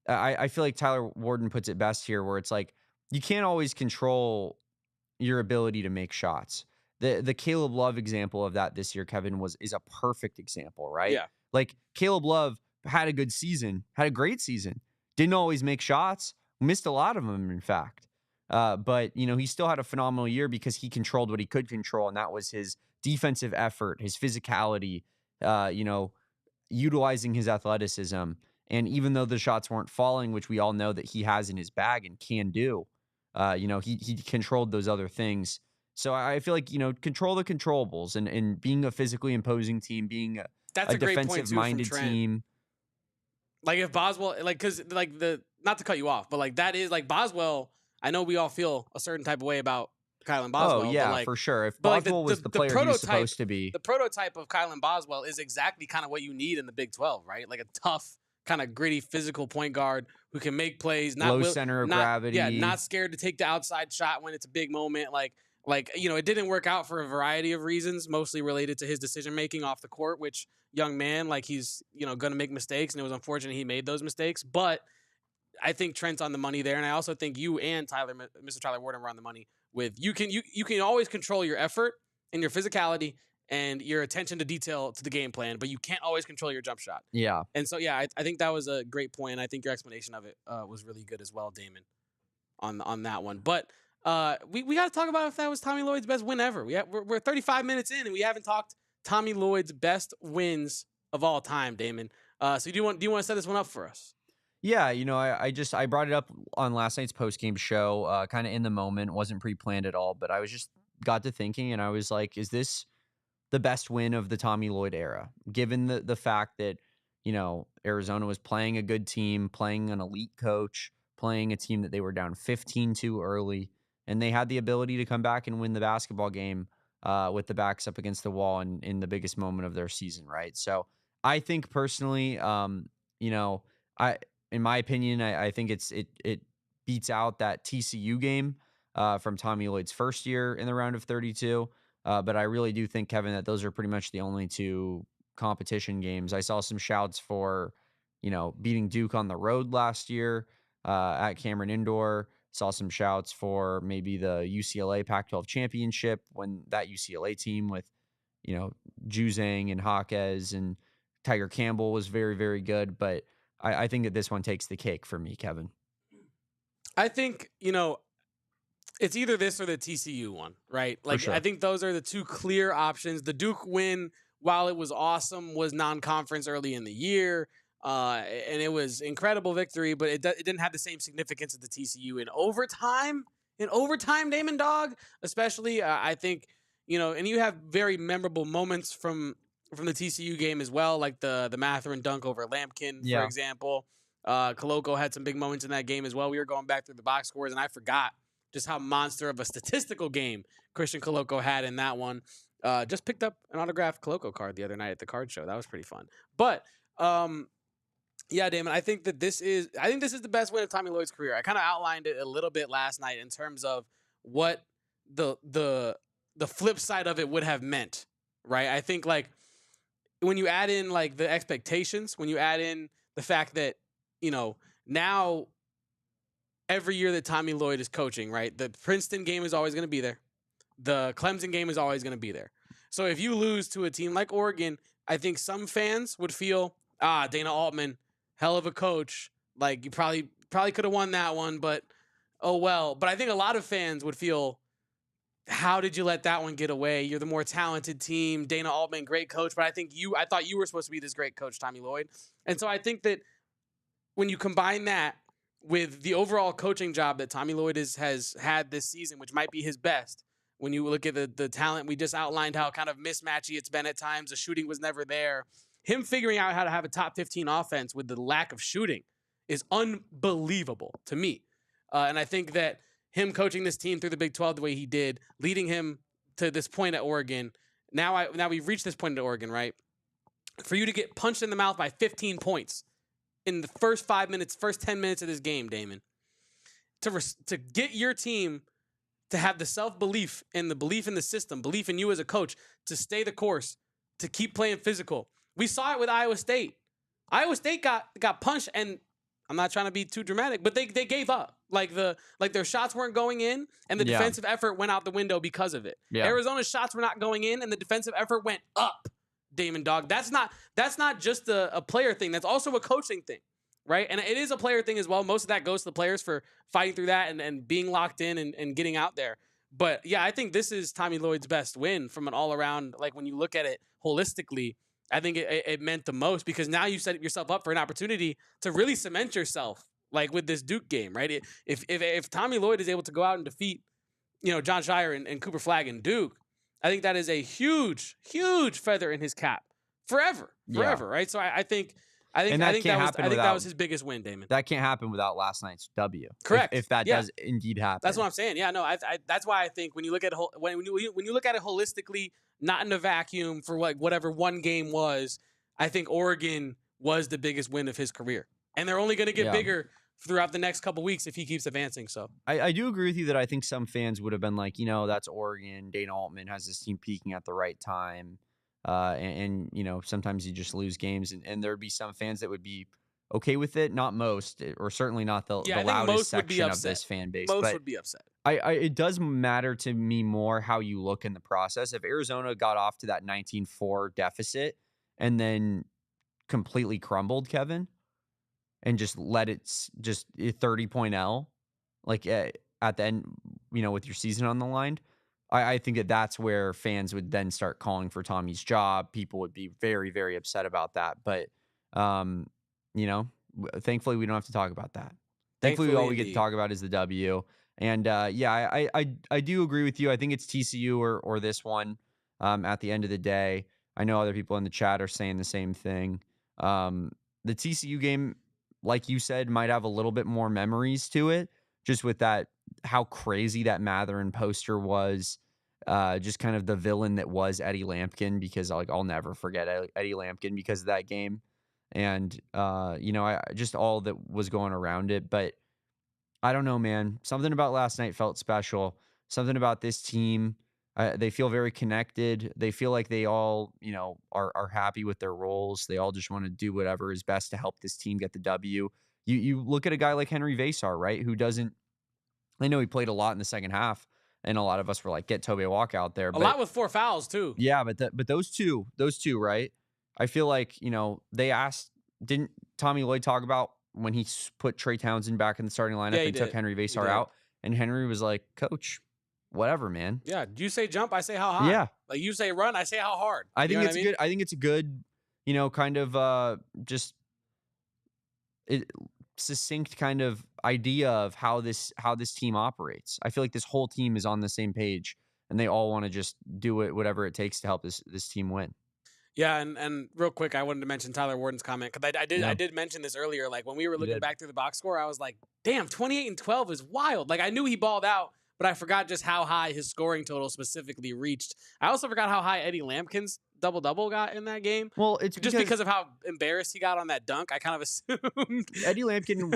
I feel like Tyler Warden puts it best here, where it's like you can't always control your ability to make shots. The Caleb Love example of that this year, Kevin, is a perfect example, right? Yeah. Like Caleb Love had a good season, had a great season, didn't always make shots, missed a lot of them, in fact. But he still had a phenomenal year because he controlled what he could control, and that was his defensive effort, his physicality, utilizing his athleticism. And even though the shots weren't falling, which we all know that he has in his bag and can do, he controlled those other things. So I feel like, control the controllables and being a physically imposing team, being a defensive-minded team. Like if Boswell, not to cut you off, but like that is like Boswell, I know we all feel a certain type of way about Kylan Boswell. Oh yeah, but for sure. If but Boswell was the player he was supposed to be, the prototype of Kylan Boswell is exactly kind of what you need in the Big 12, right? Like a tough, kind of gritty, physical point guard who can make plays, low center of gravity. Yeah, not scared to take the outside shot when it's a big moment. Like it didn't work out for a variety of reasons, mostly related to his decision making off the court. Which young man, like he's going to make mistakes, and it was unfortunate he made those mistakes. But I think Trent's on the money there, and I also think you and Mr. Tyler Warden were on the money. With you can always control your effort and your physicality and your attention to detail to the game plan, but you can't always control your jump shot. Yeah. And so, yeah, I think that was a great point, and I think your explanation of it was really good as well, Damon, on that one. But we got to talk about if that was Tommy Lloyd's best win ever. We're 35 minutes in, and we haven't talked Tommy Lloyd's best wins of all time, Damon. So do you want to set this one up for us? Yeah, I brought it up on last night's postgame show, kind of in the moment, wasn't pre-planned at all, but I was just got to thinking, and I was like, is this the best win of the Tommy Lloyd era, given the fact that, Arizona was playing a good team, playing an elite coach, playing a team that they were down 15-2 early, and they had the ability to come back and win the basketball game with the backs up against the wall in the biggest moment of their season, right? So I think personally, in my opinion, I think it beats out that TCU game from Tommy Lloyd's first year in the round of 32. But I really do think, Kevin, that those are pretty much the only two competition games. I saw some shouts for, beating Duke on the road last year at Cameron Indoor. Saw some shouts for maybe the UCLA Pac-12 championship when that UCLA team with, Juzang and Jaquez and Tiger Campbell was very, very good. But I think that this one takes the cake for me, Kevin. I think, it's either this or the TCU one, right? Like, sure. I think those are the two clear options. The Duke win, while it was awesome, was non-conference early in the year, and it was incredible victory, but it didn't have the same significance as the TCU in overtime. In overtime, Damon Dog, especially, I think, and you have very memorable moments from the TCU game as well, like the Matherin dunk over Lampkin, for example. Koloko had some big moments in that game as well. We were going back through the box scores, and I forgot just how monster of a statistical game Christian Koloko had in that one. Just picked up an autographed Koloko card the other night at the card show. That was pretty fun. But yeah, Damon, I think this is the best win of Tommy Lloyd's career. I kind of outlined it a little bit last night in terms of what the flip side of it would have meant, right? I think like when you add in like the expectations, when you add in the fact that, now every year that Tommy Lloyd is coaching, right, the Princeton game is always going to be there. The Clemson game is always going to be there. So if you lose to a team like Oregon, I think some fans would feel, Dana Altman, hell of a coach. Like you probably could have won that one, but oh well. But I think a lot of fans would feel, how did you let that one get away? You're the more talented team. Dana Altman, great coach, but I thought you were supposed to be this great coach, Tommy Lloyd. And so I think that when you combine that with the overall coaching job that Tommy Lloyd has had this season, which might be his best, when you look at the talent, we just outlined how kind of mismatchy it's been at times. The shooting was never there. Him figuring out how to have a top 15 offense with the lack of shooting is unbelievable to me. And I think that him coaching this team through the Big 12 the way he did, leading him to this point at Oregon. Now we've reached this point at Oregon, right? For you to get punched in the mouth by 15 points in the first 10 minutes of this game, Damon, to get your team to have the self-belief and the belief in the system, belief in you as a coach, to stay the course, to keep playing physical. We saw it with Iowa State. Iowa State got punched, and I'm not trying to be too dramatic, but they gave up. Like their shots weren't going in, and the defensive effort went out the window because of it. Yeah. Arizona's shots were not going in, and the defensive effort went up. Damon Dog. That's not just a player thing. That's also a coaching thing, right? And it is a player thing as well. Most of that goes to the players for fighting through that and being locked in and getting out there. But yeah, I think this is Tommy Lloyd's best win from an all-around, like when you look at it holistically, I think it meant the most because now you set yourself up for an opportunity to really cement yourself, like with this Duke game, right? If Tommy Lloyd is able to go out and defeat, John Shire and Cooper Flagg and Duke, I think that is a huge, huge feather in his cap forever, right? So I think And that can't happen that was his biggest win, Damon. That can't happen without last night's W. Correct. If that does indeed happen. That's what I'm saying. Yeah, no, that's why I think when you look at when you look at it holistically, not in a vacuum for like whatever one game was, I think Oregon was the biggest win of his career, and they're only going to get bigger throughout the next couple weeks if he keeps advancing. So I do agree with you that I think some fans would have been like, that's Oregon. Dana Altman has this team peaking at the right time. And sometimes you just lose games, and there'd be some fans that would be okay with it. Not most, or certainly not the loudest section of this fan base. Most would be upset. It does matter to me more how you look in the process. If Arizona got off to that 19-4 deficit and then completely crumbled, Kevin, and just let it just a 30-point L, like at the end, with your season on the line, I think that's where fans would then start calling for Tommy's job. People would be very, very upset about that. But, thankfully we don't have to talk about that. Thankfully all we get to talk about is the W. And I do agree with you. I think it's TCU or this one at the end of the day. I know other people in the chat are saying the same thing. The TCU game, like you said, might have a little bit more memories to it, just with that, how crazy that Matherin poster was, just kind of the villain that was Eddie Lampkin, because I'll never forget Eddie Lampkin because of that game. And, just all that was going around it. But I don't know, man. Something about last night felt special. Something about this team. They feel very connected. They feel like they all, are happy with their roles. They all just want to do whatever is best to help this team get the W. You look at a guy like Henri Veesaar, right? Who doesn't, I know he played a lot in the second half, and a lot of us were like, get Tobe Awaka out there. A lot with 4 fouls too. Yeah, but those two, right? I feel like, they asked, didn't Tommy Lloyd talk about when he put Trey Townsend back in the starting lineup and took Henri Veesaar out? And Henry was like, Coach, whatever, man. Yeah, you say jump, I say how high. Yeah. Like you say run, I say how hard. I think it's a good, kind of just succinct kind of idea of how this team operates. I feel like this whole team is on the same page, and they all want to just do it, whatever it takes to help this team win. Yeah, and real quick, I wanted to mention Tyler Warden's comment, because I did mention this earlier. Like when we were looking back through the box score, I was like, damn, 28-12 is wild. Like I knew he balled out, but I forgot just how high his scoring total specifically reached. I also forgot how high Eddie Lampkin's double-double got in that game. Well, it's just because of how embarrassed he got on that dunk. I kind of assumed Eddie Lampkin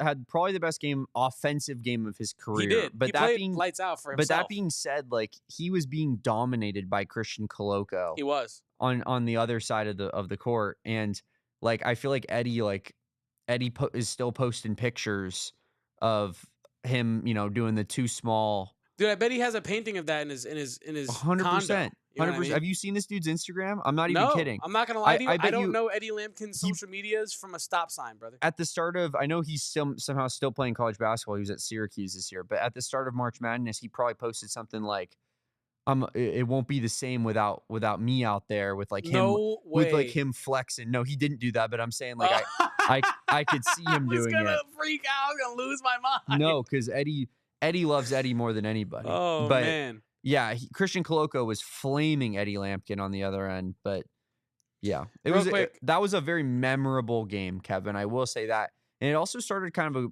had probably the best offensive game of his career. He did. But he played lights out for himself. But that being said, like he was being dominated by Christian Coloco. He was on the other side of the court, and like I feel like Eddie is still posting pictures of him, doing the too small. Dude, I bet he has a painting of that in his 100%. Condo. 100%. I mean? Have you seen this dude's Instagram? I'm not even kidding. I'm not gonna lie to you. I don't know Eddie Lampkin's social medias from a stop sign, brother. At the start of, I know he's somehow still playing college basketball. He was at Syracuse this year, but at the start of March Madness, he probably posted something like, it won't be the same without me out there with like him with like him flexing. No, he didn't do that, but I'm saying like I could see him doing it. I was gonna freak out. I'm gonna lose my mind. No, because Eddie loves Eddie more than anybody. Oh, but, man. Yeah, Christian Coloco was flaming Eddie Lampkin on the other end, but yeah, that was a very memorable game, Kevin. I will say that, and it also started kind of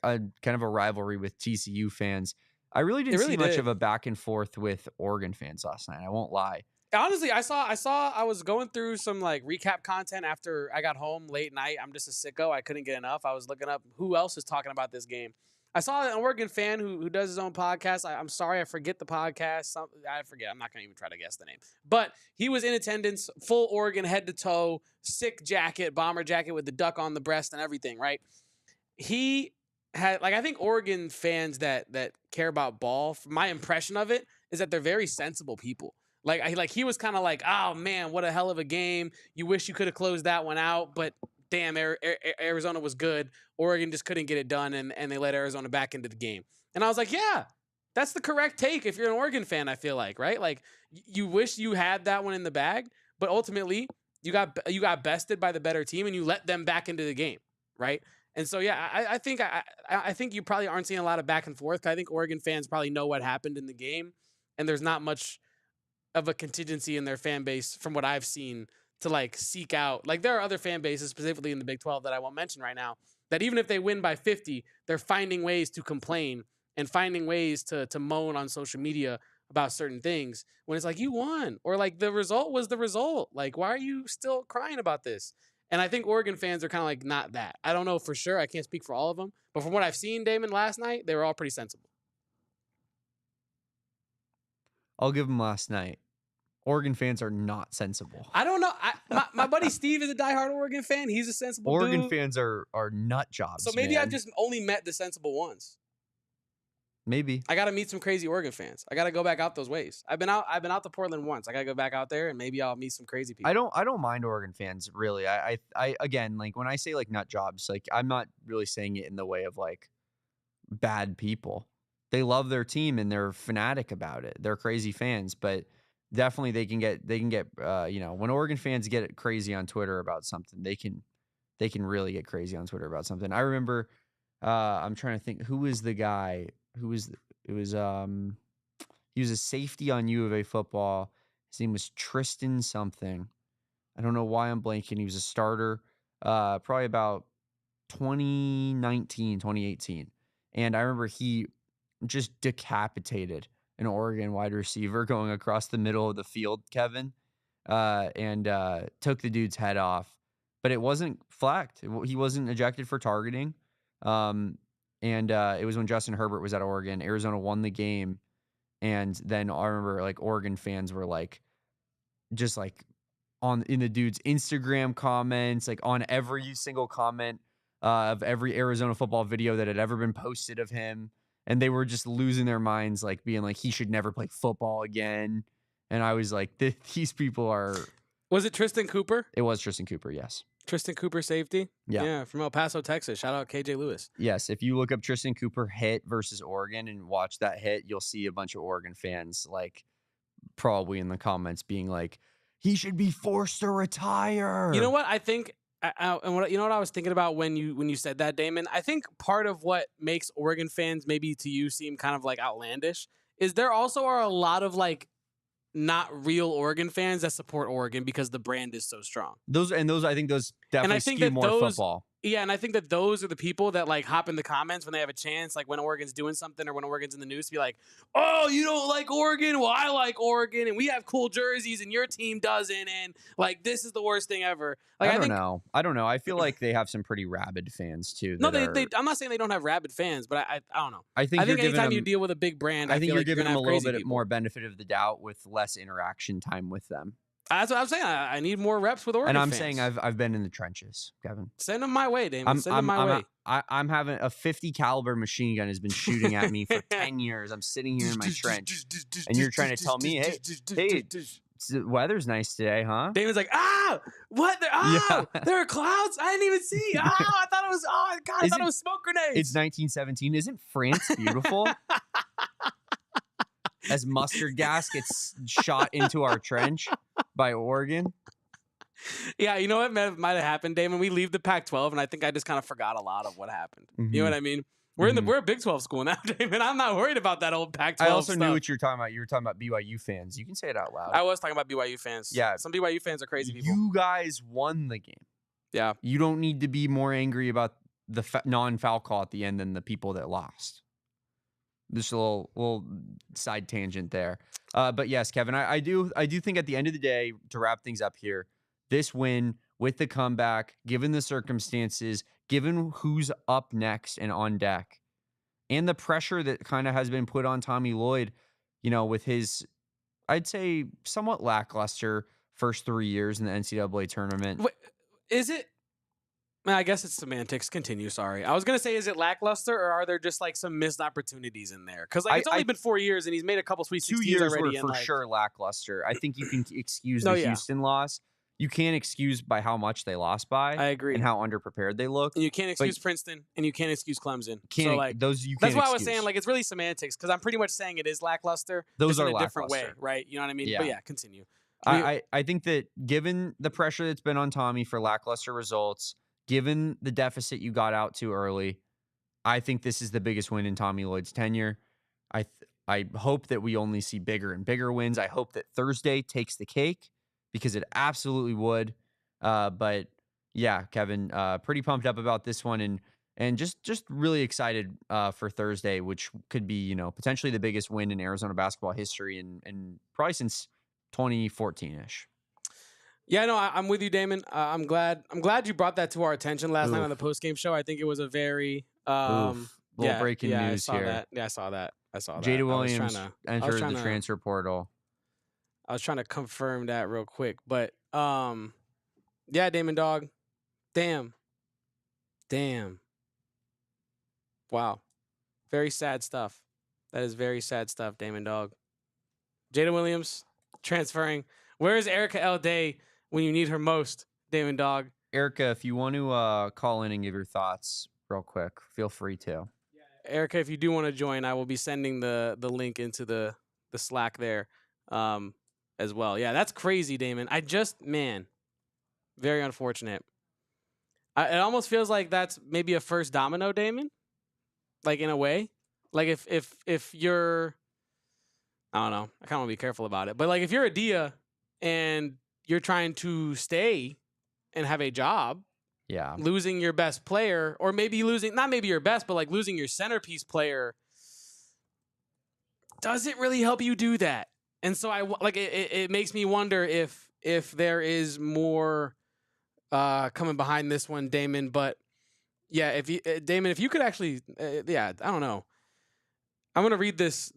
a rivalry with TCU fans. I really didn't see much of a back and forth with Oregon fans last night. I won't lie. Honestly, I was going through some like recap content after I got home late night. I'm just a sicko. I couldn't get enough. I was looking up who else is talking about this game. I saw an Oregon fan who does his own podcast. I'm sorry, I forget the podcast. I forget. I'm not going to even try to guess the name. But he was in attendance, full Oregon head to toe, sick jacket, bomber jacket with the duck on the breast and everything, right? He had, like, I think Oregon fans that care about ball, my impression of it is that they're very sensible people. Like he was kind of like, oh, man, what a hell of a game. You wish you could have closed that one out, but damn, Arizona was good. Oregon just couldn't get it done, and they let Arizona back into the game. And I was like, yeah, that's the correct take if you're an Oregon fan, I feel like, right? Like, you wish you had that one in the bag, but ultimately, you got bested by the better team, and you let them back into the game, right? And so, yeah, I think you probably aren't seeing a lot of back and forth. I think Oregon fans probably know what happened in the game, and there's not much of a contingency in their fan base, from what I've seen, to like seek out, like there are other fan bases specifically in the Big 12 that I won't mention right now, that even if they win by 50, they're finding ways to complain and finding ways to moan on social media about certain things when it's like, you won, or like the result was the result. Like, why are you still crying about this? And I think Oregon fans are kind of like not that. I don't know for sure. I can't speak for all of them. But from what I've seen, Damon, last night, they were all pretty sensible. I'll give them last night. Oregon fans are not sensible. I don't know. My buddy Steve is a diehard Oregon fan. He's a sensible Oregon dude. fans are nut jobs. So maybe man. I've just only met the sensible ones. Maybe. I got to meet some crazy Oregon fans. I got to go back out those ways. I've been out to Portland once. I got to go back out there and maybe I'll meet some crazy people. I don't mind Oregon fans really. I again, like when I say like nut jobs, like I'm not really saying it in the way of like bad people. They love their team and they're fanatic about it. They're crazy fans, but definitely they can get you know, when Oregon fans get crazy on Twitter about something, they can really get crazy on Twitter about something. I remember I'm trying to think who was the guy he was a safety on U of A football. His name was Tristan something. I don't know why I'm blanking. He was a starter probably about 2019, 2018. And I remember he just decapitated an Oregon wide receiver going across the middle of the field, Kevin, and took the dude's head off. But it wasn't flagged. He wasn't ejected for targeting. And it was when Justin Herbert was at Oregon. Arizona won the game. And then I remember like Oregon fans were like, just like in the dude's Instagram comments, like on every single comment of every Arizona football video that had ever been posted of him. And they were just losing their minds, like being like, he should never play football again. And I was like, these people are. Was it Tristan Cooper? It was Tristan Cooper, yes. Tristan Cooper safety? Yeah, from El Paso, Texas. Shout out KJ Lewis. Yes, if you look up Tristan Cooper hit versus Oregon and watch that hit, you'll see a bunch of Oregon fans like probably in the comments being like, he should be forced to retire. You know what? I think, and what you know what I was thinking about when you said that, Damon? I think part of what makes Oregon fans maybe to you seem kind of like outlandish is there also are a lot of like not real Oregon fans that support Oregon because the brand is so strong. Those I think those definitely skew more football. Yeah, and I think that those are the people that like hop in the comments when they have a chance, like when Oregon's doing something or when Oregon's in the news, to be like, "Oh, you don't like Oregon? Well, I like Oregon, and we have cool jerseys, and your team doesn't, and like this is the worst thing ever." Like, I don't know. I feel like they have some pretty rabid fans too. No, they I'm not saying they don't have rabid fans, but I don't know. I think anytime you deal with a big brand, I think you're like giving them a little bit people. more benefit of the doubt with less interaction time with them. That's what I'm saying. I need more reps with Oregon and I'm fans. saying I've been in the trenches, Kevin. Send them my way, Damon. Send them my way. I'm having a 50 caliber machine gun has been shooting at me for 10 years. I'm sitting here in my trench, and you're trying to tell me, hey, the weather's nice today, huh? Damon's like, what? There are clouds? I didn't even see. I thought it was. Oh God, I thought it was smoke grenades. It's 1917. Isn't France beautiful? As mustard gas gets shot into our trench by Oregon. Yeah, you know what might have happened, Damon? We leave the Pac-12, and I think I just kind of forgot a lot of what happened. Mm-hmm. You know what I mean? We're a Big 12 school now, Damon. I'm not worried about that old Pac-12 I also stuff. knew what you were talking about. You were talking about BYU fans. You can say it out loud. I was talking about BYU fans. Yeah. Some BYU fans are crazy people. You guys won the game. Yeah. You don't need to be more angry about the non-foul call at the end than the people that lost. Just a little side tangent there. But yes, Kevin, I do think at the end of the day, to wrap things up here, this win with the comeback, given the circumstances, given who's up next and on deck, and the pressure that kind of has been put on Tommy Lloyd, you know, with his, I'd say, somewhat lackluster first 3 years in the NCAA tournament. Wait, is it? I guess it's semantics. Continue. Sorry. I was going to say, is it lackluster or are there just like some missed opportunities in there? Because like, it's only been 4 years and he's made a couple Sweet 16s 2 years already. Were for sure lackluster. I think you can excuse the Houston loss. You can't excuse by how much they lost by. I agree. And how underprepared they look. And you can't excuse Princeton and you can't excuse Clemson. So like those you that's can't why I excuse. was saying like it's really semantics because I'm pretty much saying it is lackluster. Those are in a different way, lackluster. right? You know what I mean? Yeah. But yeah, continue. I think that given the pressure that's been on Tommy for lackluster results, given the deficit you got out too early, I think this is the biggest win in Tommy Lloyd's tenure. I hope that we only see bigger and bigger wins. I hope that Thursday takes the cake because it absolutely would. But yeah, Kevin, pretty pumped up about this one, and just really excited for Thursday, which could be potentially the biggest win in Arizona basketball history, and probably since 2014-ish. Yeah, no, I'm with you, Damon. I'm glad you brought that to our attention last night on the Oof. post game show. I think it was a very Little breaking news I saw here. that. Yeah, I saw that. Jada Williams entered the transfer portal. I was trying to confirm that real quick, but yeah, Damon dog. Damn. Wow. Very sad stuff. That is very sad stuff, Damon dog. Jada Williams transferring. Where is Erica L. Day when you need her most, Damon dog? Erica, if you want to call in and give your thoughts real quick, feel free to. Erica, if you do want to join, I will be sending the link into the Slack there as well. Yeah, that's crazy, Damon. Very unfortunate. It almost feels like that's maybe a first domino, Damon. Like in a way, like if you're, I don't know, I kind of want to be careful about it, but like if you're a Dia and you're trying to stay and have a job, yeah, losing your best player, or maybe not maybe your best, but like losing your centerpiece player, doesn't really help you do that. And so it makes me wonder if there is more coming behind this one, Damon. But yeah, Damon, if you could actually, I don't know. I'm gonna read this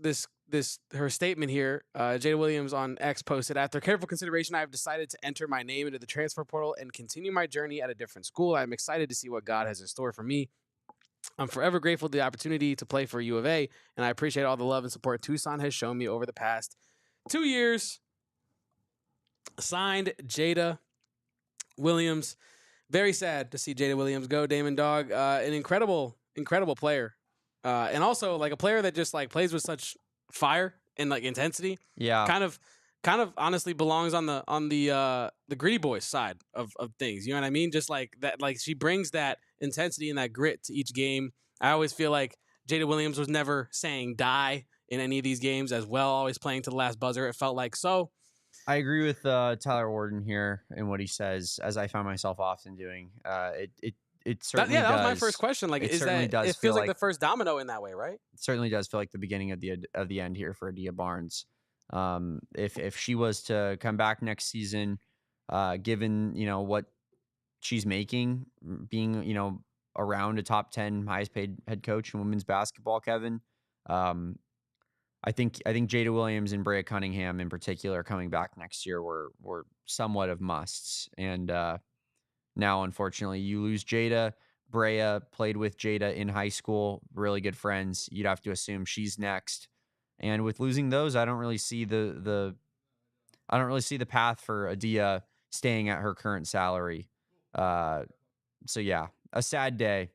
her statement here. Jada Williams on X posted, after careful consideration, I have decided to enter my name into the transfer portal and continue my journey at a different school. I'm excited to see what God has in store for me. I'm forever grateful for the opportunity to play for U of A, and I appreciate all the love and support Tucson has shown me over the past 2 years. Signed, Jada Williams. Very sad to see Jada Williams go, Damon dog. An incredible player. And also like a player that just like plays with such fire and like intensity. Yeah. Kind of honestly belongs on the Gritty Boys side of things. You know what I mean? Just like that, like she brings that intensity and that grit to each game. I always feel like Jada Williams was never saying die in any of these games as well, always playing to the last buzzer. It felt like so. I agree with Tyler Warden here and what he says, as I find myself often doing. It certainly does. That was my first question. Like, it feels like the first domino in that way, right? It certainly does feel like the beginning of the end here for Adia Barnes. If she was to come back next season, given what she's making, being around a top 10 highest paid head coach in women's basketball, Kevin, I think Jada Williams and Brea Cunningham in particular coming back next year were somewhat of musts. And now, unfortunately, you lose Jada. Brea played with Jada in high school, really good friends. You'd have to assume she's next. And with losing those, I don't really see the path for Adia staying at her current salary. So yeah, a sad day.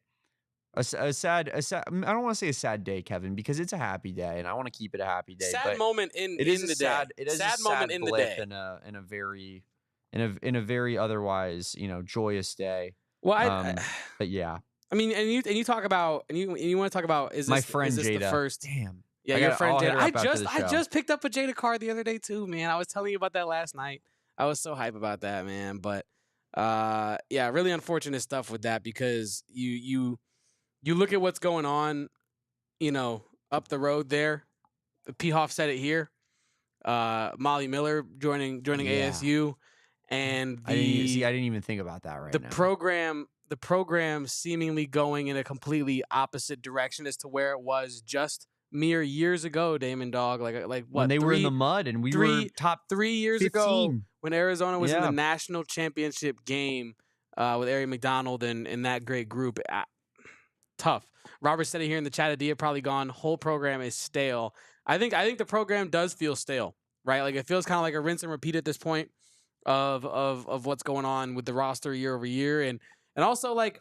A sad. I don't want to say a sad day, Kevin, because it's a happy day, and I want to keep it a happy day. Sad moment in the day. It is sad a moment sad in the blip day. in a very otherwise joyous day. Well, but yeah. I mean, and you talk about and you want to talk about my friend Jada. The first? Damn. Yeah, your friend Jada. I just picked up a Jada card the other day too, man. I was telling you about that last night. I was so hype about that, man. But yeah, really unfortunate stuff with that because you look at what's going on, up the road there. P. Hoff said it here. Molly Miller joining ASU, and I didn't even think about that right now. The program seemingly going in a completely opposite direction as to where it was just mere years ago, Damon dog. Like what? When they were in the mud and we were top 3 years 15. ago when Arizona was in the national championship game with Ari McDonald and that great group. Tough. Robert said it here in the chat. Adia probably gone. Whole program is stale. I think the program does feel stale, right? Like it feels kind of like a rinse and repeat at this point of what's going on with the roster year over year, and also like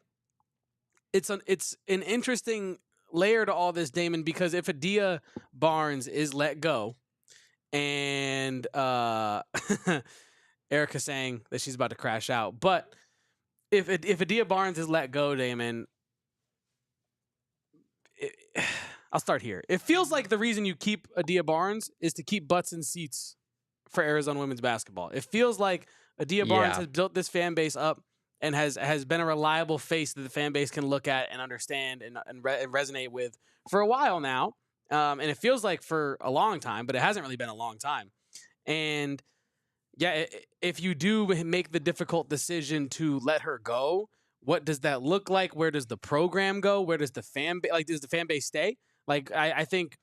it's an interesting layer to all this, Damon, because if Adia Barnes is let go, and Erica saying that she's about to crash out, but if Adia Barnes is let go, Damon. I'll start here. It feels like the reason you keep Adia Barnes is to keep butts in seats for Arizona women's basketball. It feels like Adia Barnes has built this fan base up and has been a reliable face that the fan base can look at and understand and resonate with for a while now. And it feels like for a long time, but it hasn't really been a long time. And yeah, if you do make the difficult decision to let her go, what does that look like? Where does the program go? Where does the fan does the fan base stay? Like, I think,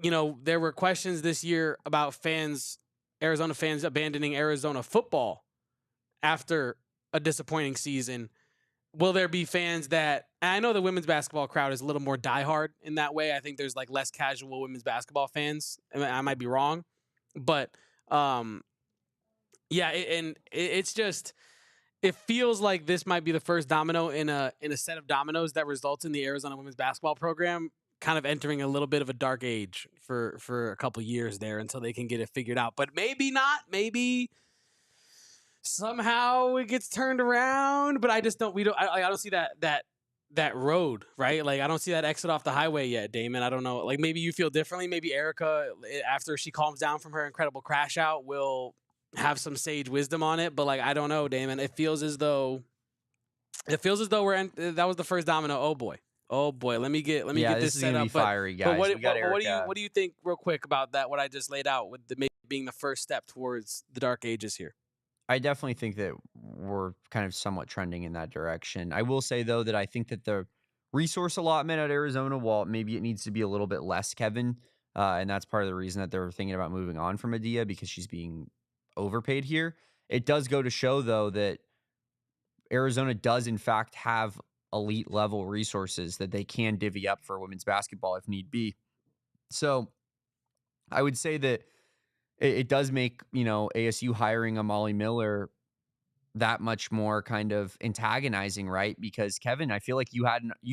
there were questions this year about Arizona fans abandoning Arizona football after a disappointing season. Will there be fans that, I know the women's basketball crowd is a little more diehard in that way. I think there's like less casual women's basketball fans. I might be wrong, but it's just, it feels like this might be the first domino in a set of dominoes that results in the Arizona women's basketball program kind of entering a little bit of a dark age for a couple years there until they can get it figured out. But maybe not. Maybe somehow it gets turned around. But I just don't. I don't see that road, right? Like, I don't see that exit off the highway yet, Damon. I don't know. Like, maybe you feel differently. Maybe Erica, after she calms down from her incredible crash out, will have some sage wisdom on it. But like, I don't know, Damon. It feels as though that was the first domino. Oh boy. Let me get this set up. Fiery, guys. But what do you think, real quick, about that? What I just laid out with maybe being the first step towards the dark ages here. I definitely think that we're kind of somewhat trending in that direction. I will say, though, that I think that the resource allotment at Arizona, while maybe it needs to be a little bit less, Kevin, and that's part of the reason that they're thinking about moving on from Adia, because she's being overpaid here. It does go to show, though, that Arizona does, in fact, have elite level resources that they can divvy up for women's basketball if need be. So I would say that it does make, ASU hiring a Molly Miller that much more kind of antagonizing, right? Because, Kevin, I feel like you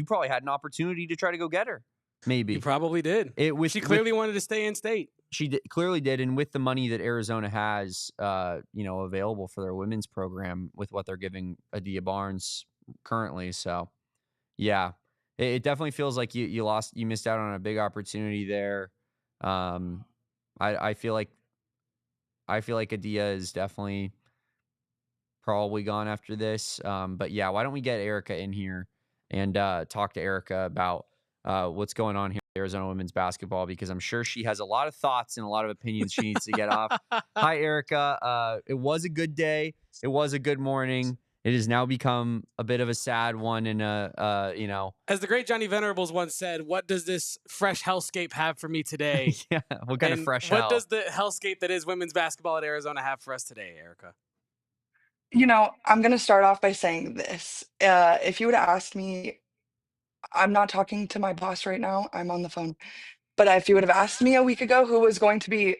probably had an opportunity to try to go get her. Maybe you probably did. She clearly wanted to stay in state. She clearly did, and with the money that Arizona has, available for their women's program, with what they're giving Adia Barnes currently, so yeah, it definitely feels like you missed out on a big opportunity there. I feel like Adia is definitely probably gone after this. But yeah, why don't we get Erica in here and talk to Erica about what's going on here at Arizona women's basketball, because I'm sure she has a lot of thoughts and a lot of opinions she needs to get off. Hi, Erica. It was a good day. It was a good morning. It has now become a bit of a sad one, and as the great Johnny Venerables once said, "What does this fresh hellscape have for me today?" Yeah, what kind of fresh hell? What does the hellscape that is women's basketball at Arizona have for us today, Erica? I'm going to start off by saying this. If you would have asked me, I'm not talking to my boss right now. I'm on the phone. But if you would have asked me a week ago who was going to be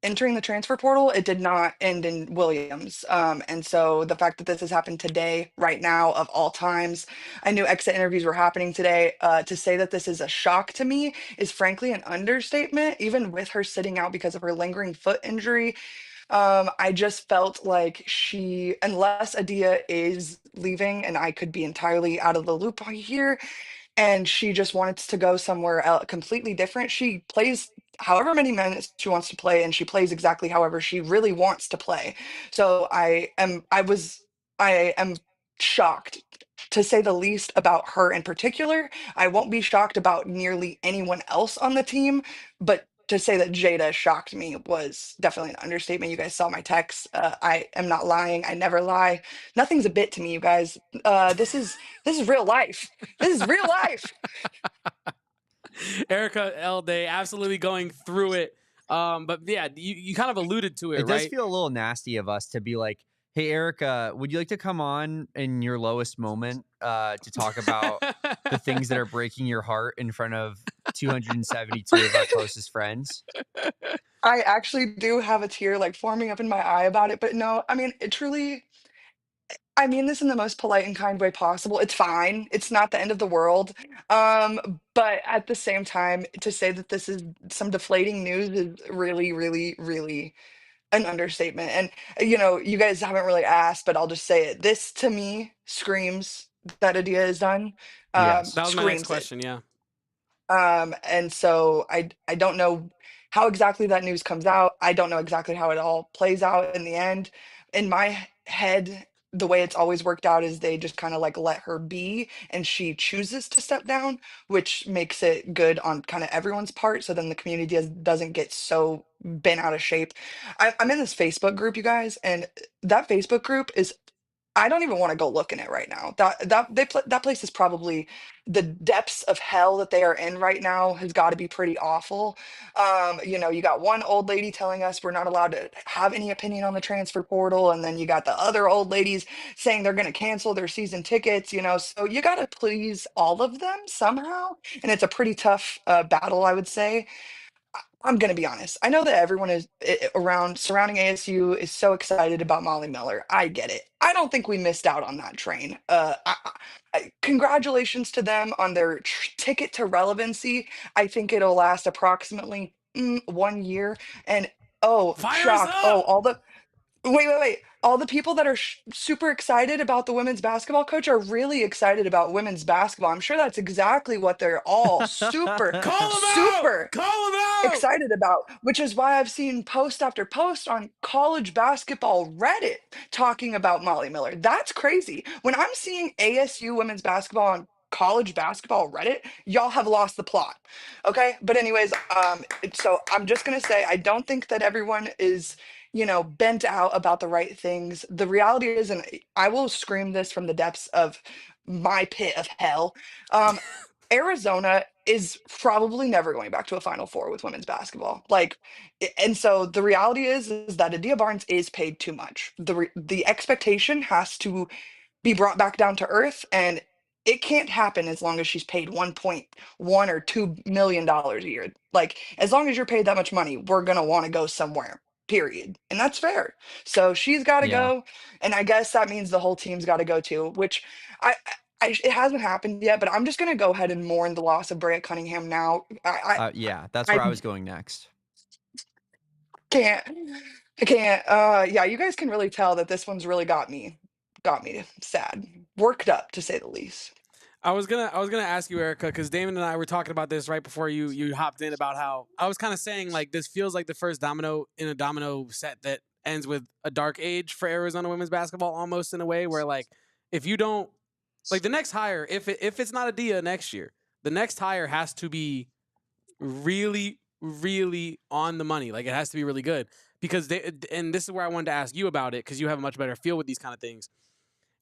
entering the transfer portal, it did not end in Williams. And so the fact that this has happened today, right now, of all times, I knew exit interviews were happening today. To say that this is a shock to me is frankly an understatement, even with her sitting out because of her lingering foot injury. I just felt like unless Adia is leaving, and I could be entirely out of the loop here, and she just wanted to go somewhere else completely different. She plays however many minutes she wants to play, and she plays exactly however she really wants to play. So I am shocked, to say the least, about her in particular. I won't be shocked about nearly anyone else on the team, but to say that Jada shocked me was definitely an understatement. You guys saw my text. I am not lying. I never lie. Nothing's a bit to me, you guys. This is real life. This is real life. Erica L. Day absolutely going through it. But yeah, you kind of alluded to it, right? It does feel a little nasty of us to be like, hey, Erica, would you like to come on in your lowest moment to talk about the things that are breaking your heart in front of 272 of our closest friends? I actually do have a tear forming up in my eye about it, but no, I mean, I mean this in the most polite and kind way possible. It's fine. It's not the end of the world. But at the same time, to say that this is some deflating news is really, really, really an understatement. And you guys haven't really asked, but I'll just say it. This to me screams that Adia is done. Yes, that was my next question. Yeah. And so I don't know how exactly that news comes out, I don't know exactly how it all plays out in the end. In my head, the way it's always worked out is they just kind of like let her be and she chooses to step down, which makes it good on kind of everyone's part. So then the community doesn't get so bent out of shape. I'm in this Facebook group, you guys, and that Facebook group is, I don't even want to go look in it right now. That place is probably, the depths of hell that they are in right now has got to be pretty awful. You got one old lady telling us we're not allowed to have any opinion on the transfer portal, and then you got the other old ladies saying they're going to cancel their season tickets. So you got to please all of them somehow, and it's a pretty tough battle, I would say. I'm going to be honest. I know that everyone is around surrounding ASU is so excited about Molly Miller. I get it. I don't think we missed out on that train. Congratulations to them on their ticket to relevancy. I think it'll last approximately 1 year. And oh, Fire us shock. Oh, up! all the wait. All the people that are super excited about the women's basketball coach are really excited about women's basketball. I'm sure that's exactly what they're all super, Call them out! super Call them out! excited about, which is why I've seen post after post on college basketball Reddit talking about Molly Miller. That's crazy. When I'm seeing ASU women's basketball on college basketball Reddit, y'all have lost the plot. Okay? But anyways, so I'm just going to say I don't think that everyone is, bent out about the right things. The reality is, and I will scream this from the depths of my pit of hell, um, Arizona is probably never going back to a Final Four with women's basketball. And so the reality is that Adia Barnes is paid too much. The expectation has to be brought back down to earth, and it can't happen as long as she's paid 1.1 or $2 million a year. Like, as long as you're paid that much money, we're gonna want to go somewhere. Period. And that's fair. So she's got to Yeah. go, and I guess that means the whole team's got to go too. Which it hasn't happened yet, but I'm just gonna go ahead and mourn the loss of Brea Cunningham now. Yeah, that's I where I was going next. can't. I can't. Yeah, you guys can really tell that this one's really got me sad, worked up to say the least. I was gonna ask you, Erica, because Damon and I were talking about this right before you hopped in, about how I was kind of saying, like, this feels like the first domino in a domino set that ends with a dark age for Arizona women's basketball, almost in a way where, like, if you don't, like, the next hire, if it's not Adia next year, the next hire has to be really, really on the money. Like, it has to be really good, because and this is where I wanted to ask you about it, because you have a much better feel with these kind of things.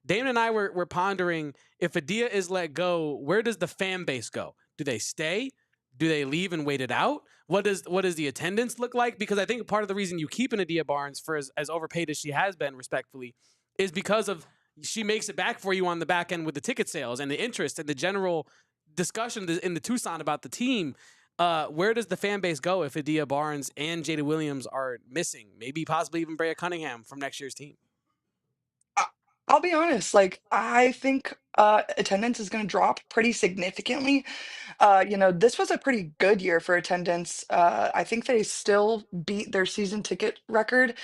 Damon and I were pondering, if Adia is let go, where does the fan base go? Do they stay? Do they leave and wait it out? What does the attendance look like? Because I think part of the reason you keep an Adia Barnes for as overpaid as she has been, respectfully, is because of she makes it back for you on the back end with the ticket sales and the interest and the general discussion in the Tucson about the team. Where does the fan base go if Adia Barnes and Jada Williams are missing? Maybe possibly even Brea Cunningham from next year's team. I- I'll be honest, like I think attendance is going to drop pretty significantly. This was a pretty good year for attendance. I think they still beat their season ticket record,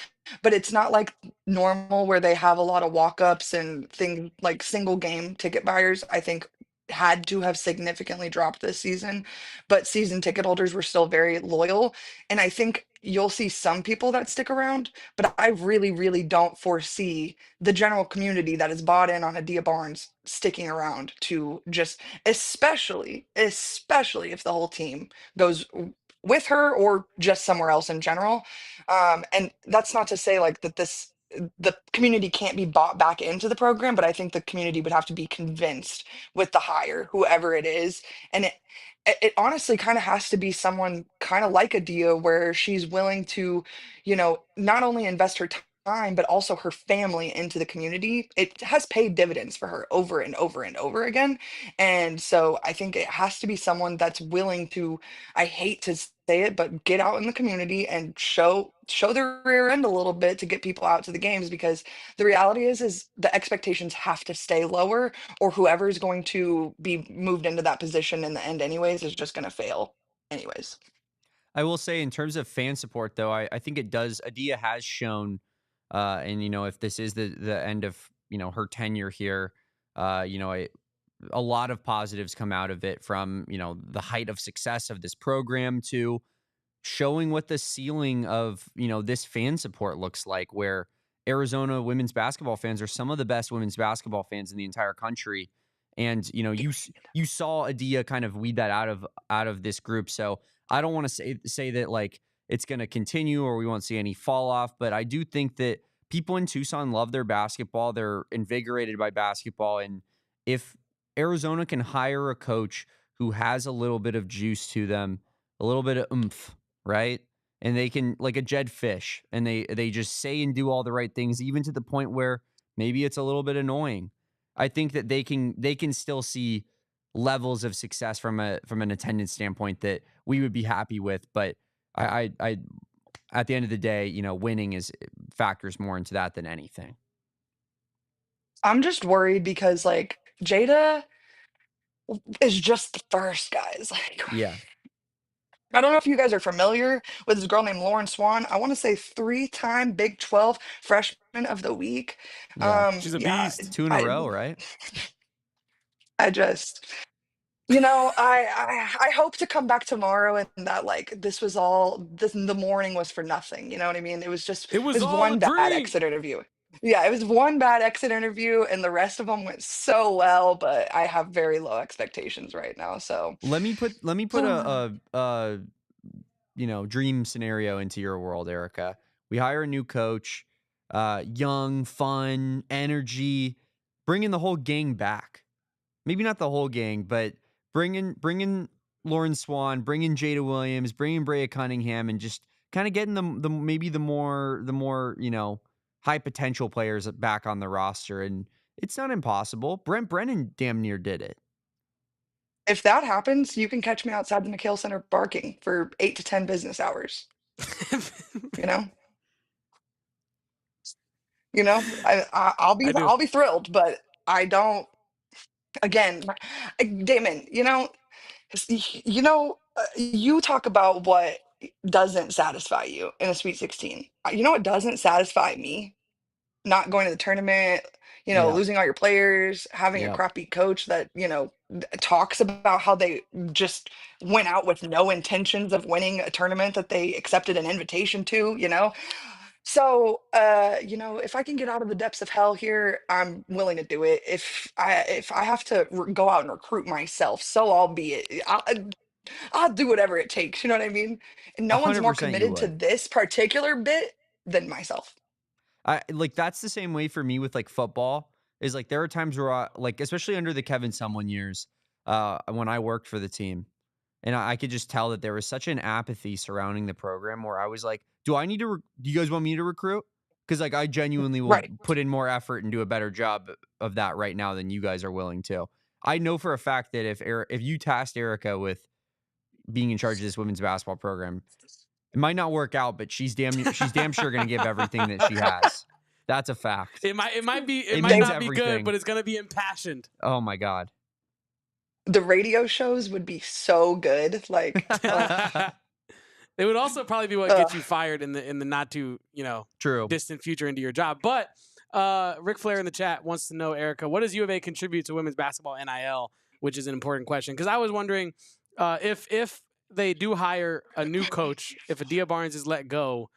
but it's not like normal where they have a lot of walk-ups and things like single game ticket buyers. I think had to have significantly dropped this season, but season ticket holders were still very loyal. And I think you'll see some people that stick around, but I really, really don't foresee the general community that is bought in on Adia Barnes sticking around to just, especially if the whole team goes with her or just somewhere else in general. And that's not to say like that the community can't be bought back into the program, but I think the community would have to be convinced with the hire, whoever it is. And it honestly kind of has to be someone kind of like Adia, where she's willing to, not only invest her time, but also her family into the community. It has paid dividends for her over and over and over again. And so I think it has to be someone that's willing to, I hate to say it, but get out in the community and show their rear end a little bit to get people out to the games, because the reality is the expectations have to stay lower, or whoever is going to be moved into that position in the end anyways is just going to fail anyways. I will say, in terms of fan support, though, I think it does. Adia has shown, and if this is the end of her tenure here, a lot of positives come out of it, from the height of success of this program to showing what the ceiling of, this fan support looks like, where Arizona women's basketball fans are some of the best women's basketball fans in the entire country. And, you saw Adia kind of weed that out of this group. So I don't want to say that like it's going to continue or we won't see any fall off, but I do think that people in Tucson love their basketball. They're invigorated by basketball. And if Arizona can hire a coach who has a little bit of juice to them, a little bit of oomph, right? And they can, like a Jed Fish, and they just say and do all the right things, even to the point where maybe it's a little bit annoying. I think that they can still see levels of success from an attendance standpoint that we would be happy with. But I at the end of the day, winning factors more into that than anything. I'm just worried because like Jada is just the first, guys. Like, Yeah. I don't know if you guys are familiar with this girl named Lauren Swan. I want to say 3-time Big 12 Freshman of the Week. Yeah. She's a Yeah, beast. 2 in a row, right? I just, I hope to come back tomorrow and that like this was all this the morning was for nothing. You know what I mean? It was just It it was was all a one bad dream. exit interview. Yeah, it was one bad exit interview, and the rest of them went so well. But I have very low expectations right now. So Let me put a dream scenario into your world, Erica. We hire a new coach, young, fun, energy, bringing the whole gang back. Maybe not the whole gang, but bringing Lauren Swan, bringing Jada Williams, bringing Brea Cunningham, and just kind of getting the more high potential players back on the roster. And it's not impossible. Brent Brennan damn near did it. if that happens, you can catch me outside the McHale Center barking for 8 to 10 business hours. You know, I do. I'll be thrilled, but I don't. Again, Damon, you talk about what doesn't satisfy you in a Sweet 16. You know what doesn't satisfy me? Not going to the tournament, Yep. losing all your players, having a Yep. crappy coach that, talks about how they just went out with no intentions of winning a tournament that they accepted an invitation to. So, if I can get out of the depths of hell here, I'm willing to do it. If I have to go out and recruit myself, so albeit, I'll do whatever it takes. You know what I mean? And no one's more 100% you committed to would. this particular bit than myself. I like that's the same way for me with like football. Is like there are times where like especially under the Kevin Sumlin years, when I worked for the team, and I could just tell that there was such an apathy surrounding the program where I was like, do you guys want me to recruit? Because like I genuinely will Right. put in more effort and do a better job of that right now than you guys are willing to. I know for a fact that if you tasked Erica with being in charge of this women's basketball program, it might not work out, but she's damn sure going to give everything that she has. That's a fact. It might not be everything. good, but it's gonna be impassioned. Oh my God. The radio shows would be so good. Like, It would also probably be what gets you fired in the not too True. distant future into your job. But Ric Flair in the chat wants to know, Erica, what does U of A contribute to women's basketball NIL, which is an important question, because I was wondering if they do hire a new coach, if Adia Barnes is let go,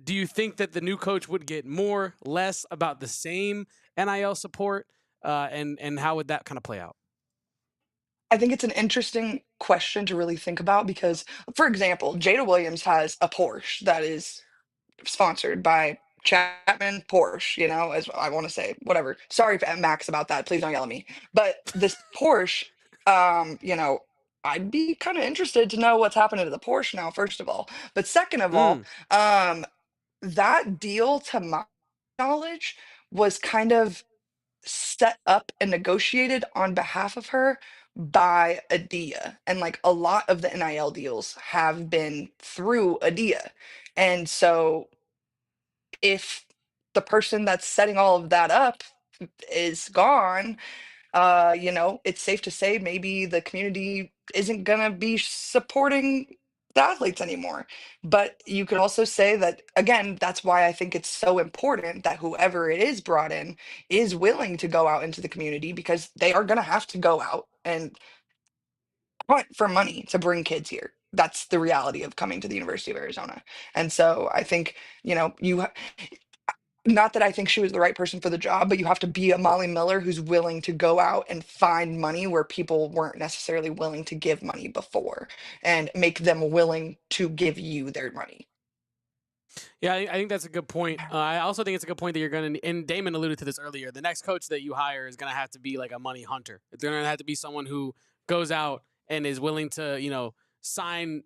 do you think that the new coach would get more, less, about the same NIL support, and how would that kind of play out? I think it's an interesting question to really think about because, for example, Jada Williams has a Porsche that is sponsored by Chapman Porsche, as I want to say, whatever. Sorry, Max, about that. Please don't yell at me. But this Porsche, I'd be kind of interested to know what's happening to the Porsche now, first of all. But second of all, that deal, to my knowledge, was kind of set up and negotiated on behalf of her by Adia. And like a lot of the NIL deals have been through Adia. And so if the person that's setting all of that up is gone, it's safe to say maybe the community isn't gonna be supporting the athletes anymore. But you could also say that again, that's why I think it's so important that whoever it is brought in is willing to go out into the community because they are gonna have to go out and hunt for money to bring kids here. that's the reality of coming to the University of Arizona. And so I think, not that I think she was the right person for the job, but you have to be a Molly Miller who's willing to go out and find money where people weren't necessarily willing to give money before, and make them willing to give you their money. Yeah, I think that's a good point. I also think it's a good point that you're going to, and Damon alluded to this earlier, the next coach that you hire is going to have to be like a money hunter. It's going to have to be someone who goes out and is willing to, sign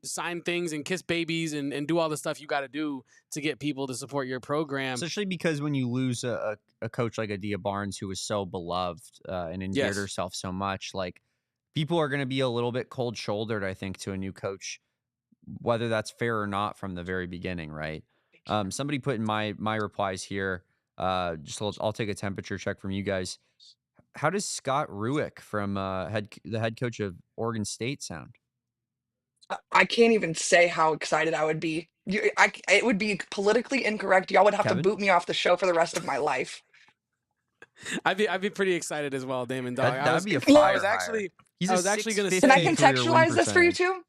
things and kiss babies and do all the stuff you got to do to get people to support your program. Especially because when you lose a coach like Adia Barnes, who was so beloved and endeared herself so much, like, people are going to be a little bit cold-shouldered, I think, to a new coach, whether that's fair or not from the very beginning, right? Somebody put in my replies here. I'll take a temperature check from you guys. How does Scott Rueck from the head coach of Oregon State sound? I can't even say how excited I would be. It would be politically incorrect. Y'all would have Kevin? to boot me off the show for the rest of my life. I'd be pretty excited as well, Damon Dog. That'd be a Well, fire I was actually He's I a was actually going to 650 Can I say, contextualize this for you too?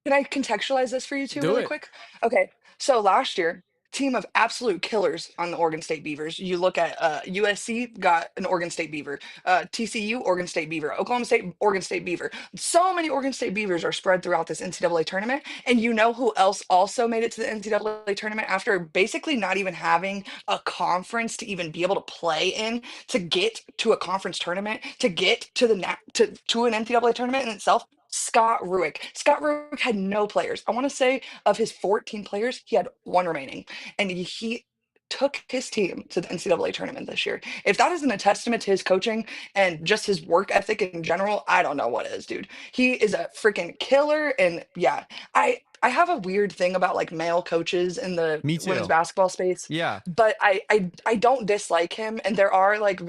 Can I contextualize this for you too, do really it. quick? Okay, so last year, team of absolute killers on the Oregon State Beavers. You look at USC, got an Oregon State Beaver. TCU, Oregon State Beaver. Oklahoma State, Oregon State Beaver. So many Oregon State Beavers are spread throughout this NCAA tournament. And you know who else also made it to the NCAA tournament after basically not even having a conference to even be able to play in, to get to a conference tournament, to get to to an NCAA tournament in itself? Scott Rueck. Scott Rueck had no players. I want to say of his 14 players, he had one remaining, and he took his team to the NCAA tournament this year. If that isn't a testament to his coaching and just his work ethic in general, I don't know what is, dude. He is a freaking killer. And yeah, I have a weird thing about like male coaches in the Me too. women's basketball space. Yeah. But I don't dislike him, and there are like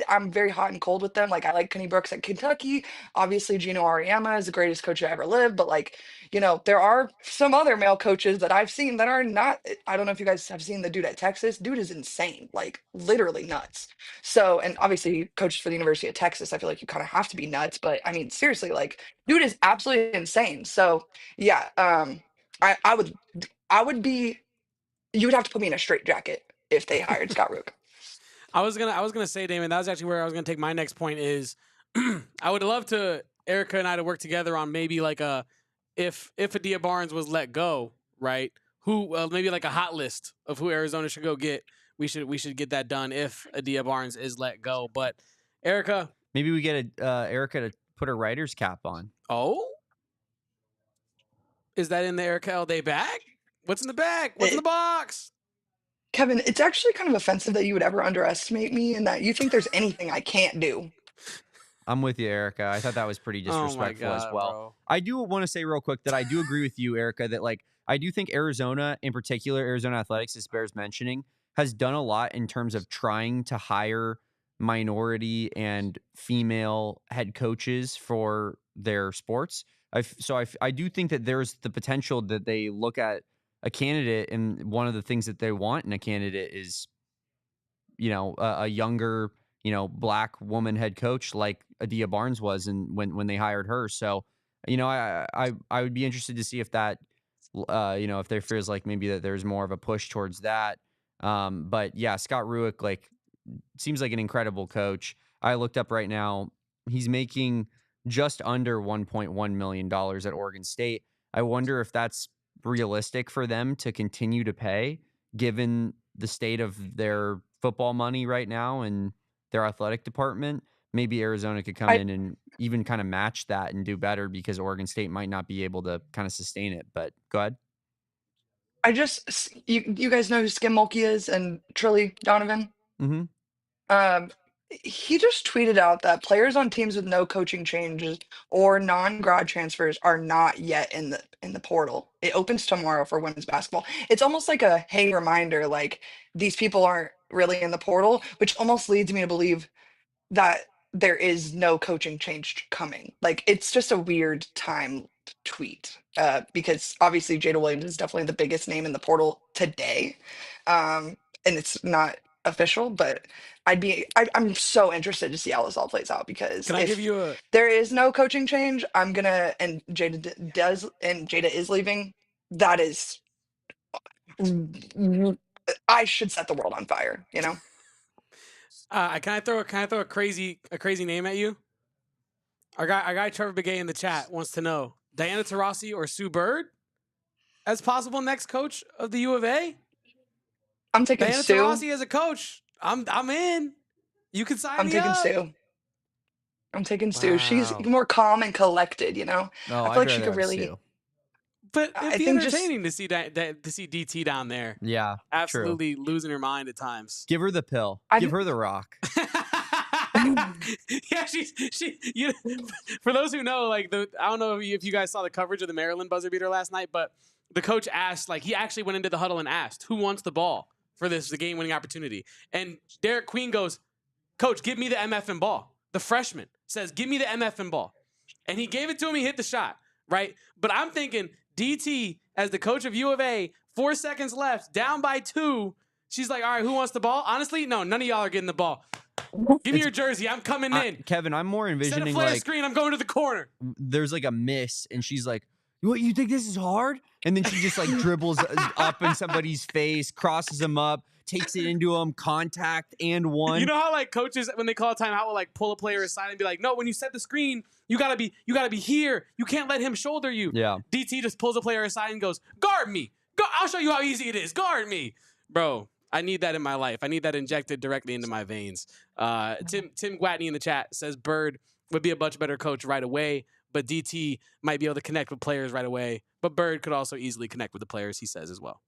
I'm very hot and cold with them. Like I like Kenny Brooks at Kentucky. Obviously, Gino Auriemma is the greatest coach that ever lived. But like, there are some other male coaches that I've seen that are not. I don't know if you guys have seen the dude at Texas. Dude is insane, like literally nuts. So, and obviously, he coached for the University of Texas. I feel like you kind of have to be nuts. But I mean, seriously, like, dude is absolutely insane. So, yeah, I would be. You would have to put me in a straitjacket if they hired Scott Rook. I was gonna say, Damon, that was actually where I was gonna take my next point is I would love to Erica and I to work together on maybe like if Adia Barnes was let go, right? Who maybe like a hot list of who Arizona should go get. We should get that done if Adia Barnes is let go. But Erica, maybe we get Erica to put her writer's cap on. Oh, is that in the Erica L Day bag? What's in the bag? What's in the box? Kevin, it's actually kind of offensive that you would ever underestimate me and that you think there's anything I can't do. I'm with you, Erica. I thought that was pretty disrespectful as well. Bro. I do want to say real quick that I do agree with you, Erica, that like I do think Arizona, in particular, Arizona Athletics, as bears mentioning, has done a lot in terms of trying to hire minority and female head coaches for their sports. I do think that there's the potential that they look at a candidate, and one of the things that they want in a candidate is, a younger, black woman head coach like Adia Barnes was, and when they hired her. So, I would be interested to see if that, if there feels like maybe that there's more of a push towards that. But yeah, Scott Rueck, like, seems like an incredible coach. I looked up right now, he's making just under $1.1 million at Oregon State. I wonder if that's realistic for them to continue to pay, given the state of their football money right now and their athletic department. Maybe Arizona could come in and even kind of match that and do better, because Oregon State might not be able to kind of sustain it. But go ahead. You guys know who Skim Mulkey is and Trilly Donovan? Mm-hmm. He just tweeted out that players on teams with no coaching changes or non-grad transfers are not yet in the portal. It opens tomorrow for women's basketball. It's almost like a hey reminder, like these people aren't really in the portal, which almost leads me to believe that there is no coaching change coming. Like it's just a weird time tweet because obviously Jada Williams is definitely the biggest name in the portal today, and it's not official, but I'm so interested to see how this all plays out, because Can I give if you a there is no coaching change, and Jada is leaving, that is, I should set the world on fire, you know? can I throw a crazy name at you? Our guy Trevor Begay in the chat wants to know Diana Taurasi or Sue Bird as possible next coach of the U of A. I'm taking Diana Sue. Taurasi as a coach. I'm in. You can sign I'm me taking up. Sue. I'm taking Sue. She's more calm and collected, you know? No, I feel I'd like she rather could have really, Sue. But it'd I be think just, entertaining to see DT down there. Yeah, true. Absolutely losing her mind at times. Give her the pill. Give her the rock. Yeah, you, for those who know, like I don't know if you guys saw the coverage of the Maryland buzzer beater last night, but the coach asked, like, he actually went into the huddle and asked, who wants the ball for the game-winning opportunity? And Derek Queen goes, Coach, give me the MFN ball. The freshman says, give me the MFN ball. And he gave it to him. He hit the shot, right? But I'm thinking DT as the coach of U of A, 4 seconds left, down by 2. She's like, all right, who wants the ball? Honestly, no, none of y'all are getting the ball. Give me your jersey. I'm coming in. Kevin, I'm more envisioning Set a flare like screen. I'm going to the corner. There's like a miss, and she's like, "What? You think this is hard?" And then she just like dribbles up in somebody's face, crosses them up, takes it into them, contact and one. You know how like coaches when they call a timeout will like pull a player aside and be like, "No, when you set the screen, you gotta be here. You can't let him shoulder you." Yeah. DT just pulls a player aside and goes, "Guard me. I'll show you how easy it is. Guard me, bro." I need that in my life. I need that injected directly into my veins. Tim Gwatney in the chat says Bird would be a much better coach right away, but DT might be able to connect with players right away. But Bird could also easily connect with the players, he says as well.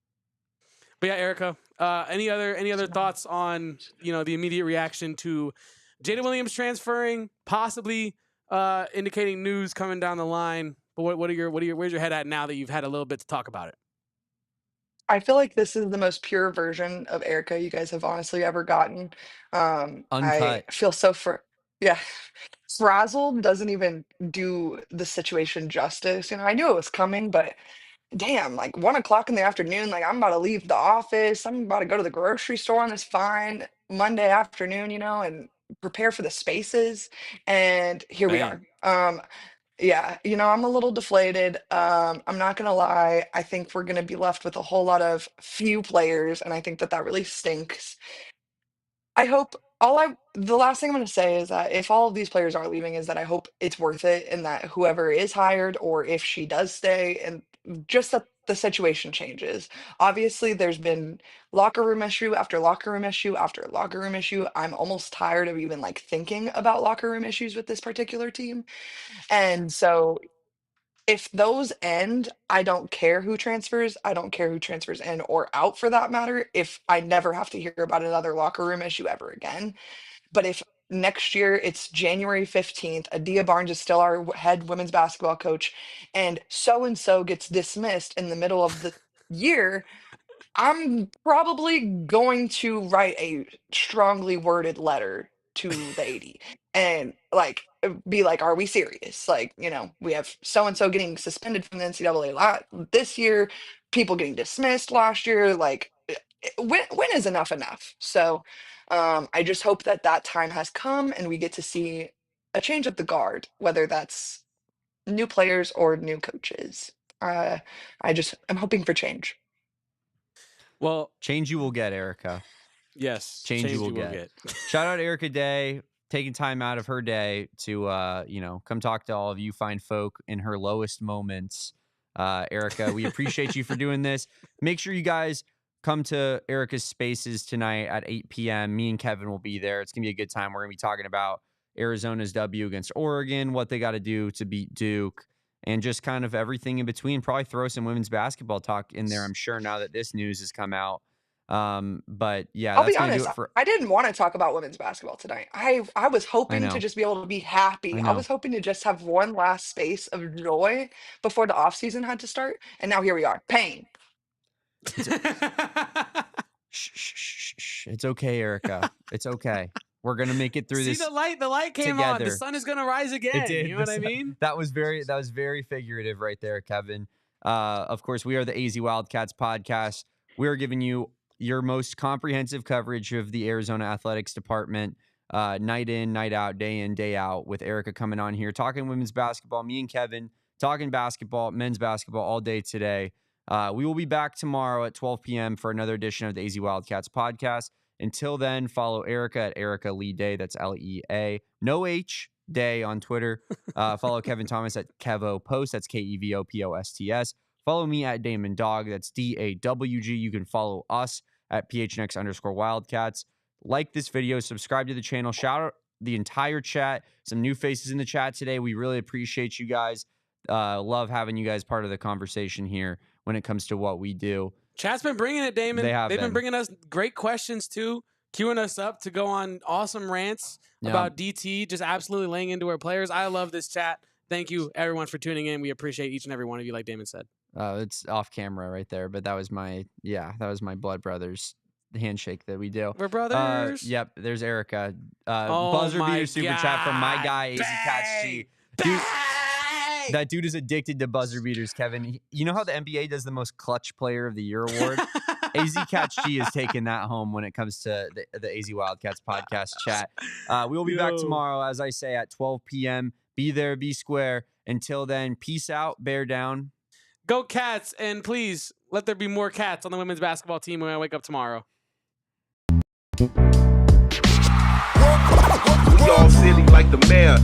But yeah, Erica, any other thoughts on the immediate reaction to Jada Williams transferring, possibly indicating news coming down the line? But where's your head at now that you've had a little bit to talk about it? I feel like this is the most pure version of Erica you guys have honestly ever gotten. I Uncut. feel so yeah. Frazzled doesn't even do the situation justice. I knew it was coming, but damn, like 1 o'clock in the afternoon, like I'm about to leave the office. I'm about to go to the grocery store on this fine Monday afternoon, and prepare for the spaces. And here we Bang. are. Yeah, I'm a little deflated. I'm not gonna lie. I think we're gonna be left with a whole lot of few players, and I think that really stinks. I hope the last thing I'm gonna say is that if all of these players are leaving, is that I hope it's worth it, and that whoever is hired, or if she does stay, and just that the situation changes. Obviously, there's been locker room issue after locker room issue after locker room issue. I'm almost tired of even like thinking about locker room issues with this particular team. And so if those end, I don't care who transfers. I don't care who transfers in or out for that matter, if I never have to hear about another locker room issue ever again. But if next year it's January 15th, Adia Barnes is still our head women's basketball coach, and so gets dismissed in the middle of the year, I'm probably going to write a strongly worded letter to the AD and like be like, are we serious? Like, we have so and so getting suspended from the NCAA this year, people getting dismissed last year. Like, when is enough enough? So I just hope that time has come and we get to see a change of the guard, whether that's new players or new coaches. I'm hoping for change. Well, Change you will get, Erica. Yes, Change you will get. Shout out Erica Day, taking time out of her day to come talk to all of you fine folk in her lowest moments. Erica, we appreciate you for doing this. Make sure you guys come to Erica's Spaces tonight at 8 p.m. Me and Kevin will be there. It's gonna be a good time. We're gonna be talking about Arizona's W against Oregon, what they got to do to beat Duke, and just kind of everything in between. Probably throw some women's basketball talk in there, I'm sure, now that this news has come out. But yeah, I'll that's be gonna honest, do it for. I didn't want to talk about women's basketball tonight. I was hoping to know. just be able to be happy. I I know. was hoping to just have one last space of joy before the off season had to start. And now here we are. Pain. Shh. It's okay, Erica. It's okay. We're gonna make it through this. See, the light came together. on. The sun is gonna rise again. It did. You know what I mean? That was very figurative right there, Kevin. Of course, we are the AZ Wildcats podcast. We are giving you your most comprehensive coverage of the Arizona Athletics Department, night in, night out, day in, day out, with Erica coming on here, talking women's basketball, me and Kevin talking basketball, men's basketball all day today. We will be back tomorrow at 12 p.m. for another edition of the AZ Wildcats podcast. Until then, follow Erica at Erica Lee Day. That's L-E-A. No H Day on Twitter. Follow Kevin Thomas at Kevo Post. That's Kevoposts. Follow me at Damon Dog. That's D-A-W-G. You can follow us at PHNX_Wildcats. Like this video. Subscribe to the channel. Shout out the entire chat. Some new faces in the chat today. We really appreciate you guys. Love having you guys part of the conversation here when it comes to what we do. Chat's been bringing it, Damon. They've been bringing us great questions, too, queuing us up to go on awesome rants about DT, just absolutely laying into our players. I love this chat. Thank you, everyone, for tuning in. We appreciate each and every one of you, like Damon said. It's off camera right there, but that was my blood brothers handshake that we do. We're brothers. Yep, there's Erica. Buzzer beater super chat from my guy, AZ Cats G. Dude, that dude is addicted to buzzer beaters, Kevin. You know how the NBA does the most clutch player of the year award? AZ Cats G is taking that home when it comes to the AZ Wildcats podcast chat. We will be back tomorrow, as I say, at 12 p.m. Be there, be square. Until then, peace out, bear down. Go Cats, and please let there be more cats on the women's basketball team when I wake up tomorrow. We all silly like the mayor.